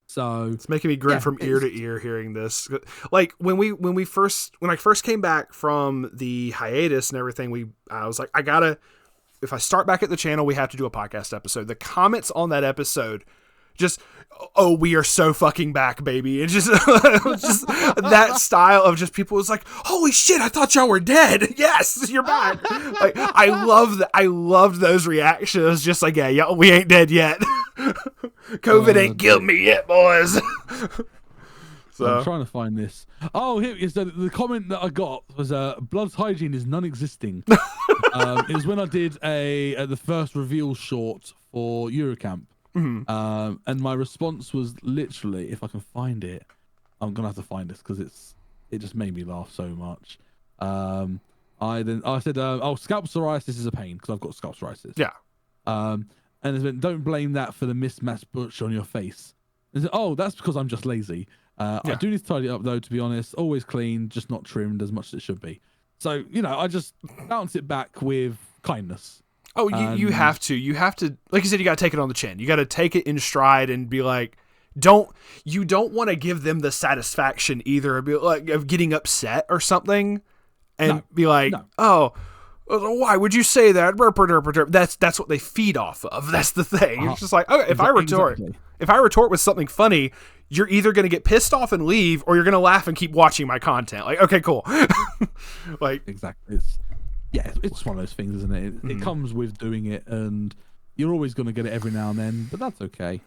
So it's making me grin from ear to ear hearing this. Like when I first came back from the hiatus and everything, I was like, if I start back at the channel, we have to do a podcast episode. The comments on that episode just, "Oh, we are so fucking back, baby." It's just, just that style of just people was like, "Holy shit, I thought y'all were dead." Yes, you're back. Like, I loved those reactions. Just like, yeah, we ain't dead yet. COVID ain't killed me yet, boys. So I'm trying to find this. Oh, here it is. The comment that I got was, "Blood's hygiene is non-existing." It was when I did the first reveal short for Eurocamp. And my response was literally, if I can find it, I'm gonna have to find this because it just made me laugh so much. I said, "Oh, scalp psoriasis is a pain," because I've got scalp psoriasis. Yeah. And it went, "Don't blame that for the mismatched butch on your face." And said, "Oh, that's because I'm just lazy. I do need to tidy it up though, to be honest. Always clean, just not trimmed as much as it should be." So, you know, I just bounce it back with kindness. Oh, you have to, like you said, you got to take it on the chin. You got to take it in stride and be like, you don't want to give them the satisfaction either of getting upset or something and be like, "Oh, why would you say that?" That's what they feed off of. That's the thing. It's just like, okay, if I retort with something funny, you're either going to get pissed off and leave, or you're going to laugh and keep watching my content. Like, okay, cool. Like, exactly. It's one of those things, isn't it? It comes with doing it, and you're always going to get it every now and then, but that's okay.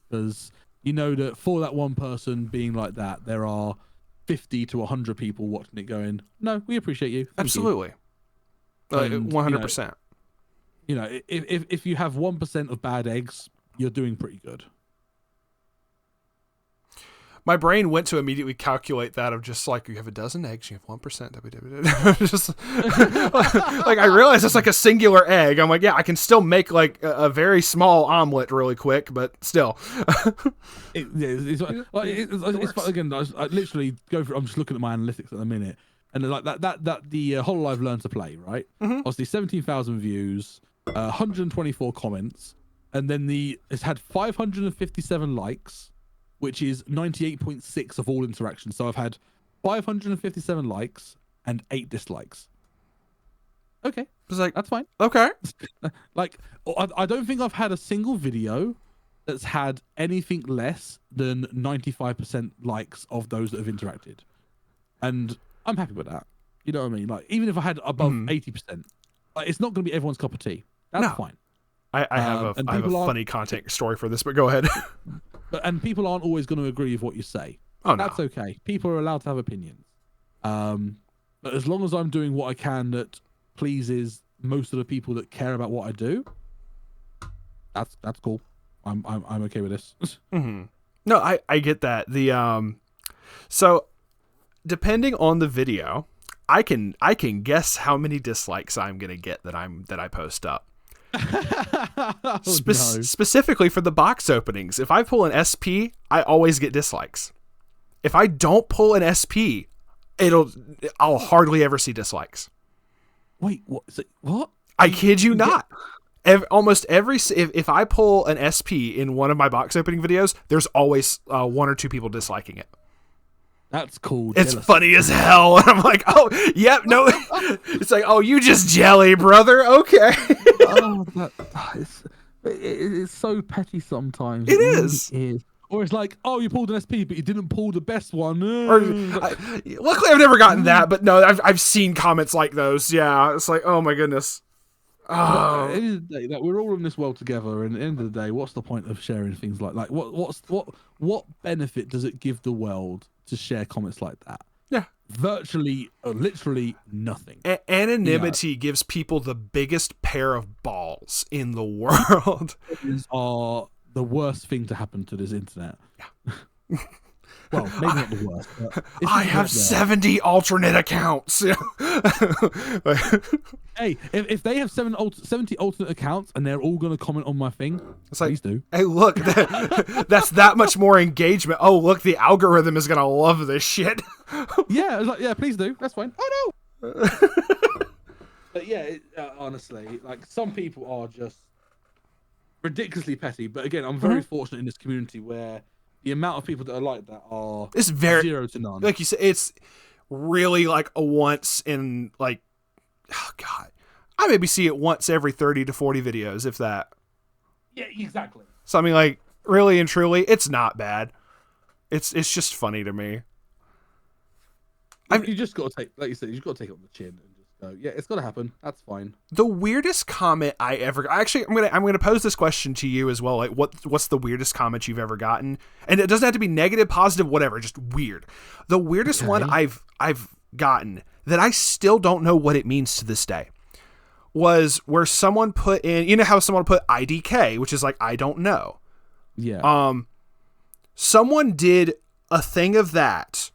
Because you know that for that one person being like that, there are 50 to 100 people watching it going, "No, we appreciate you." Absolutely. 100%. You know, if you have 1% of bad eggs, Mm-hmm. you're doing pretty good. My brain went to immediately calculate that of just like, you have a dozen eggs, you have 1% just like, I realized it's like a singular egg. I'm like, yeah, I can still make like a very small omelet really quick, but still. It's again, I literally go for. I'm just looking at my analytics at the minute, and like that the Hololive Learn to Play, right? Mm-hmm. Obviously, 17,000 views, 124 comments, and then it's had 557 likes, which is 98.6 of all interactions. So I've had 557 likes and 8 dislikes. Okay, It's like, that's fine. okay. Like, I don't think I've had a single video that's had anything less than 95% likes of those that have interacted, and I'm happy with that. You know what I mean? Like, even if I had above 80%, like, it's not going to be everyone's cup of tea. That's fine. I have a funny content story for this, but go ahead. And people aren't always going to agree with what you say. Oh, that's okay. People are allowed to have opinions. But as long as I'm doing what I can that pleases most of the people that care about what I do, that's cool. I'm okay with this. Mm-hmm. No, I get that. So depending on the video, I can guess how many dislikes I'm gonna get that I post up. Specifically for the box openings. If I pull an SP, I always get dislikes. If I don't pull an SP, I'll hardly ever see dislikes. Wait, what? I kid you not. Almost every if I pull an SP in one of my box opening videos, there's always 1 or 2 people disliking it. That's cool. It's funny as hell. And I'm like, oh, yep, no. It's like, oh, you just jelly, brother. Okay. It's so petty sometimes. It is. Really is. Or it's like, oh, you pulled an SP, but you didn't pull the best one. Luckily, I've never gotten that, but no, I've seen comments like those. Yeah, it's like, oh my goodness. Oh. At the end of the day, like, we're all in this world together, and at the end of the day, what's the point of sharing things like what benefit does it give the world to share comments like that? Yeah, virtually, literally nothing. Anonymity gives people the biggest pair of balls in the world. Are the worst thing to happen to this internet. Yeah. Well, maybe not the worst. But I have 70 alternate accounts. Hey, if they have 70 alternate accounts and they're all going to comment on my thing, please do. Hey, look, that's that much more engagement. Oh, look, the algorithm is going to love this shit. Yeah, it's like, yeah, please do. That's fine. Oh, no. But yeah, honestly, like, some people are just ridiculously petty. But again, I'm very fortunate in this community where the amount of people that are like that are very 0 to none. Like you said, it's really like a once in like, oh God, I maybe see it once every 30 to 40 videos, if that. Yeah, exactly. So I mean, like, really and truly, it's not bad. It's just funny to me. You just got to take, like you said, you just got to take it on the chin and just go, yeah, it's got to happen. That's fine. The weirdest comment I'm gonna pose this question to you as well. Like, what's the weirdest comment you've ever gotten? And it doesn't have to be negative, positive, whatever. Just weird. The weirdest one I've gotten that I still don't know what it means to this day was where someone put in. You know how someone put IDK, which is like, I don't know. Yeah. Someone did a thing of that,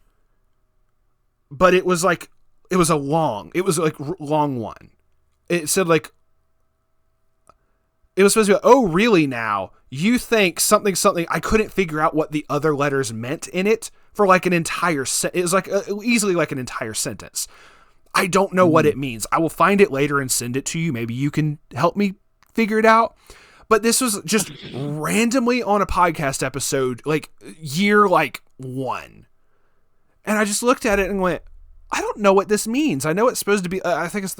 but it was like. It was a long one. It said like, it was supposed to be like, oh, really now? You think something. I couldn't figure out what the other letters meant in it for like an entire it was like easily like an entire sentence. I don't know what it means. I will find it later and send it to you. Maybe you can help me figure it out. But this was just randomly on a podcast episode, like year 1. And I just looked at it and went, I don't know what this means. I know it's supposed to be, I think it's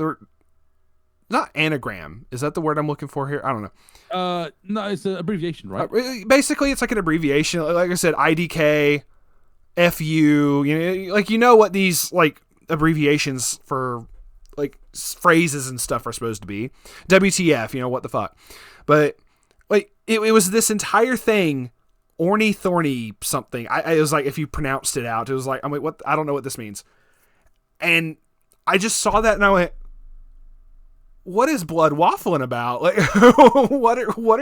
not anagram. Is that the word I'm looking for here? I don't know. No, it's an abbreviation, right? Basically, it's like an abbreviation. Like I said, IDK, FU, you know what these like abbreviations for like phrases and stuff are supposed to be. WTF, what the fuck. But like, it was this entire thing, orny thorny something. It was like, if you pronounced it out, it was like, I'm like, what? I don't know what this means. And I just saw that and I went, what is Blood waffling about? Like, what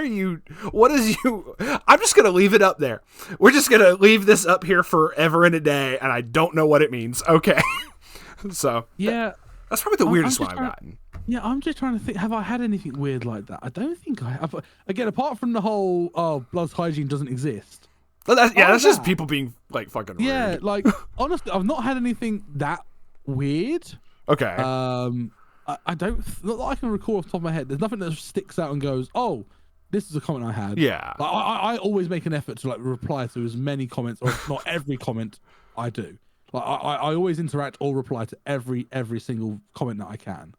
is you? I'm just gonna leave it up there. We're just gonna leave this up here forever and a day, and I don't know what it means. Okay. So yeah, that's probably the weirdest one I've gotten. Yeah, I'm just trying to think. Have I had anything weird like that? I don't think I have. Again, apart from the whole blood hygiene doesn't exist. That's just people being like fucking rude. Yeah, like honestly, I've not had anything that weird. Okay. I don't. Not that I can recall off the top of my head. There's nothing that sticks out and goes, "Oh, this is a comment I had." Yeah. Like, I always make an effort to like reply to as many comments, or if not every comment I do. Like I always interact or reply to every single comment that I can.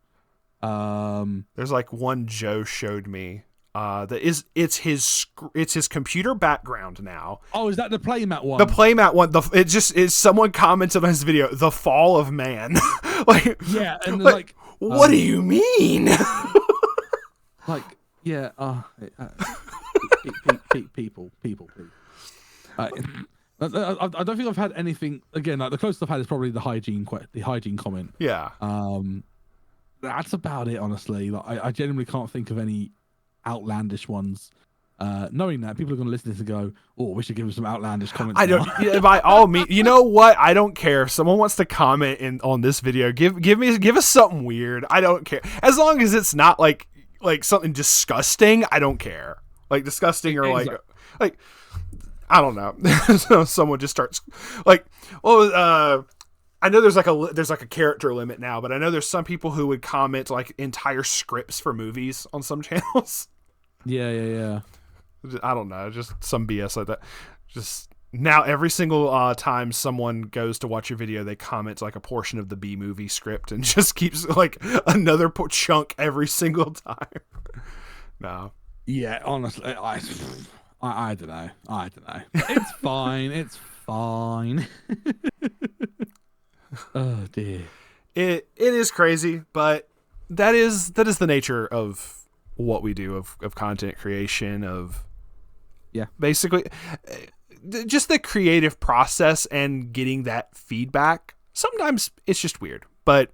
There's like one Joe showed me. It's his computer background now. Oh, is that the playmat one? The playmat one. It just is. Someone commented on his video, "The fall of man." Like, yeah, and like what do you mean? Like, yeah, people. I don't think I've had anything. Again, like the closest I've had is probably the hygiene comment. Yeah. That's about it, honestly. Like, I genuinely can't think of any outlandish ones. Knowing that people are going to listen to this and go, "Oh, we should give him some outlandish comments." I don't. Yeah, by all means, you know what? I don't care if someone wants to comment on this video. Give us something weird. I don't care as long as it's not like something disgusting. I don't care. Like disgusting or like I don't know. So someone just starts like, well, I know there's like a character limit now, but I know there's some people who would comment like entire scripts for movies on some channels. Yeah. I don't know, just some BS like that. Just now, every single time someone goes to watch your video, they comment like a portion of the B movie script and just keeps like another chunk every single time. No. Yeah, honestly, I don't know. It's fine. It's fine. Oh dear. It is crazy, but that is the nature of what we do of content creation, of basically just the creative process and getting that feedback. Sometimes it's just weird, but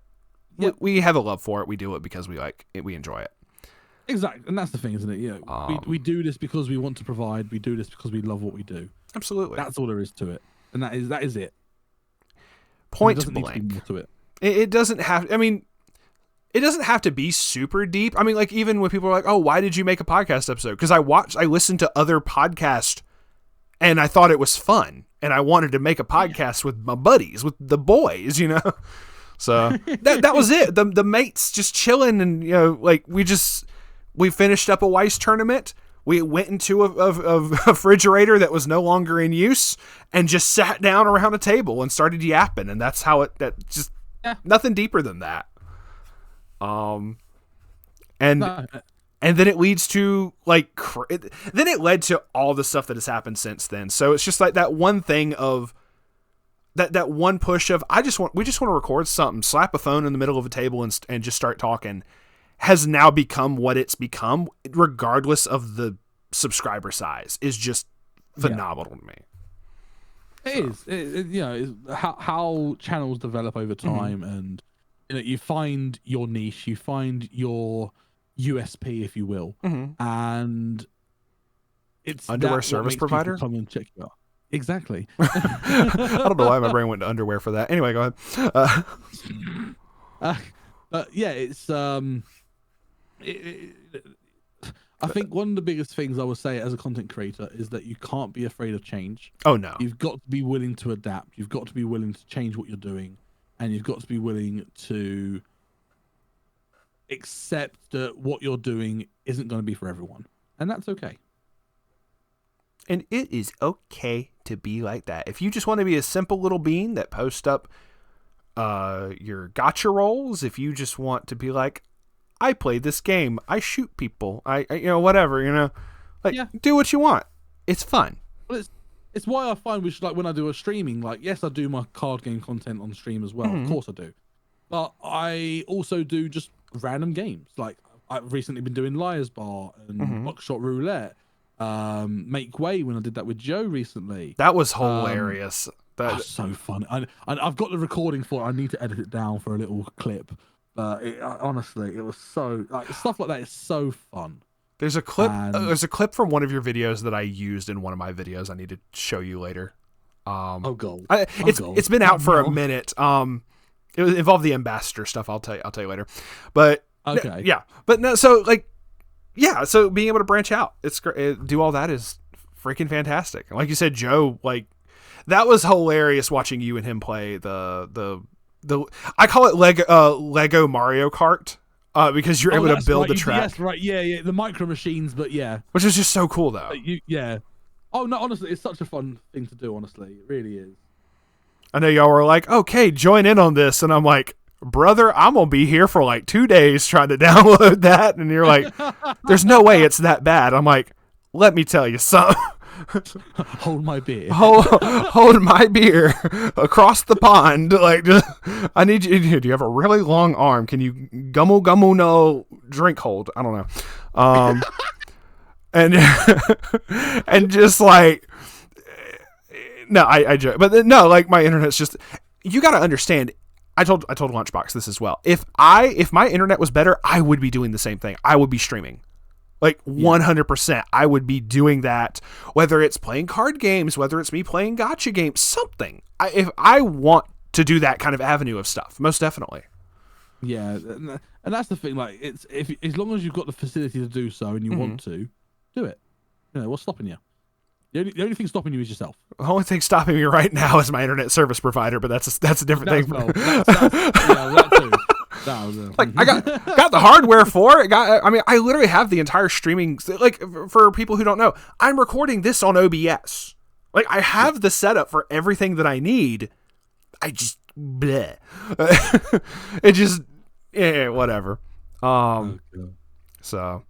we have a love for it. We do it because we like it. We enjoy it. Exactly, and that's the thing, isn't it? You know, we do this because we want to provide. We do this because we love what we do. Absolutely, that's all there is to it, and that is it. Point blank. It doesn't have. I mean, it doesn't have to be super deep. I mean, like even when people are like, "Oh, why did you make a podcast episode?" Because I listened to other podcasts, and I thought it was fun, and I wanted to make a podcast with my buddies, with the boys, you know. So that was it. The mates just chilling, and you know, like we finished up a Weiss tournament. We went into a refrigerator that was no longer in use and just sat down around a table and started yapping. And that's how nothing deeper than that. And then it leads to then it led to all the stuff that has happened since then. So it's just like that one thing of that one push of, we just want to record something, slap a phone in the middle of a table and just start talking, has now become what it's become, regardless of the subscriber size, is just phenomenal to me. It is. How channels develop over time, and you find your niche, you find your USP, if you will, and it's underwear service provider. Come and check you out. Exactly. I don't know why my brain went to underwear for that. Anyway, go ahead. But yeah, it's I think one of the biggest things I would say as a content creator is that you can't be afraid of change. Oh no. You've got to be willing to adapt. You've got to be willing to change what you're doing, and you've got to be willing to accept that what you're doing isn't going to be for everyone, and that's okay. And it is okay to be like that. If you just want to be a simple little bean that posts up your gotcha rolls, if you just want to be like, I play this game, I shoot people, I whatever, do what you want. It's fun. Well, it's why I find when I do a streaming, yes, I do my card game content on stream as well. Of course I do. But I also do just random games. Like I've recently been doing Liar's Bar and Buckshot Roulette. Make Way when I did that with Joe recently. That was hilarious. That's so fun. I've got the recording for it. I need to edit it down for a little clip. But honestly, it was so like stuff like that is so fun. There's a clip. And There's a clip from one of your videos that I used in one of my videos. I need to show you later. oh god, It's been out for a minute. It involved the ambassador stuff. I'll tell you later. But okay, yeah. But no. So like, yeah. So being able to branch out, it's great. Do all that is freaking fantastic. And like you said, Joe, like that was hilarious watching you and him play the I call it Lego Mario Kart. Because you're able to build the track. Yes, right. Yeah. The micro machines, but yeah. Which is just so cool, though. Yeah. Oh, no, honestly, it's such a fun thing to do, honestly. It really is. I know y'all were like, okay, join in on this. And I'm like, brother, I'm going to be here for like 2 days trying to download that. And you're like, there's no way it's that bad. I'm like, let me tell you something. Hold my beer. Hold my beer across the pond. Like, I need you. Do you have a really long arm? Can you gummo no drink hold? I don't know. And and just like, no, I joke, but no, like my internet's just. You got to understand. I told Lunchbox this as well. If my internet was better, I would be doing the same thing. I would be streaming. Like 100%, I would be doing that, whether it's playing card games, whether it's me playing gacha games, something. If I want to do that kind of avenue of stuff, most definitely. Yeah, and that's the thing. Like, it's as long as you've got the facility to do so and you want to, do it. You know, what's stopping you? The only thing stopping you is yourself. The only thing stopping me right now is my internet service provider, but that's a different thing. Well. That too. Like I got the hardware for it. I literally have the entire streaming. Like for people who don't know, I'm recording this on OBS. Like I have the setup for everything that I need. I just bleh. It just whatever. So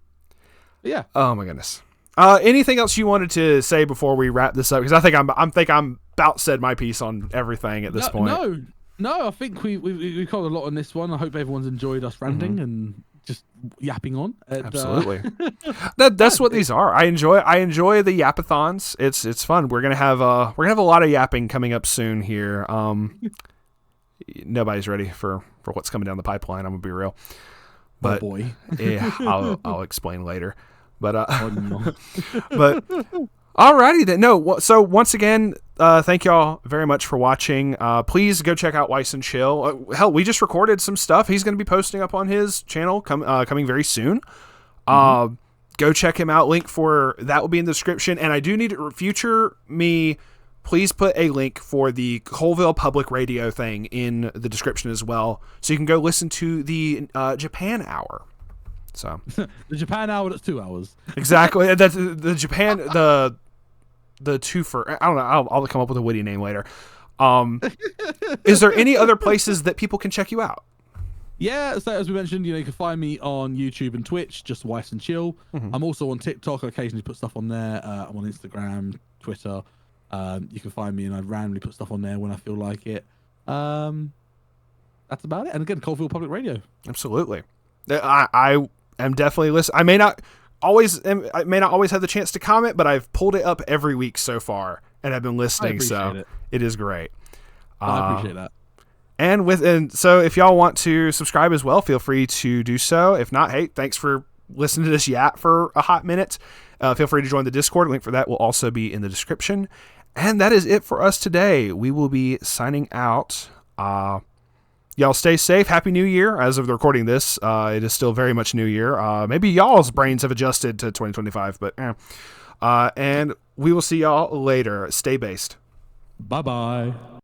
yeah. Oh my goodness. Anything else you wanted to say before we wrap this up? Because I think I'm about said my piece on everything at this point. No, I think we covered a lot on this one. I hope everyone's enjoyed us ranting and just yapping on. Absolutely. That's what these are. I enjoy the yapathons. It's fun. We're gonna have a lot of yapping coming up soon here. Nobody's ready for what's coming down the pipeline. I'm gonna be real. But boy. Yeah, I'll explain later. But but alrighty then. No, so once again, thank y'all very much for watching. Please go check out Weiss and Chill. Hell, we just recorded some stuff. He's going to be posting up on his channel coming very soon. Go check him out. Link for that will be in the description. And I do need future me. Please put a link for the Colville Public Radio thing in the description as well, so you can go listen to the Japan Hour. So the Japan Hour, that's 2 hours. Exactly. That's the Japan the twofer. I don't know. I'll come up with a witty name later. Is there any other places that people can check you out? Yeah, so as we mentioned, you can find me on YouTube and Twitch, just Weiss and Chill. I'm also on TikTok. I occasionally put stuff on there. I'm on Instagram, Twitter. You can find me, and I randomly put stuff on there when I feel like it. That's about it. And again, Colville Public Radio. Absolutely. I am definitely listening. I may not always have the chance to comment, but I've pulled it up every week so far, and I've been listening. So it is great. I appreciate that. And so if y'all want to subscribe as well, feel free to do so. If not, hey, thanks for listening to this yap for a hot minute. Feel free to join the Discord. Link for that will also be in the description. And that is it for us today. We will be signing out. Y'all stay safe. Happy New Year. As of the recording this, it is still very much New Year. Maybe y'all's brains have adjusted to 2025, but and we will see y'all later. Stay based. Bye-bye.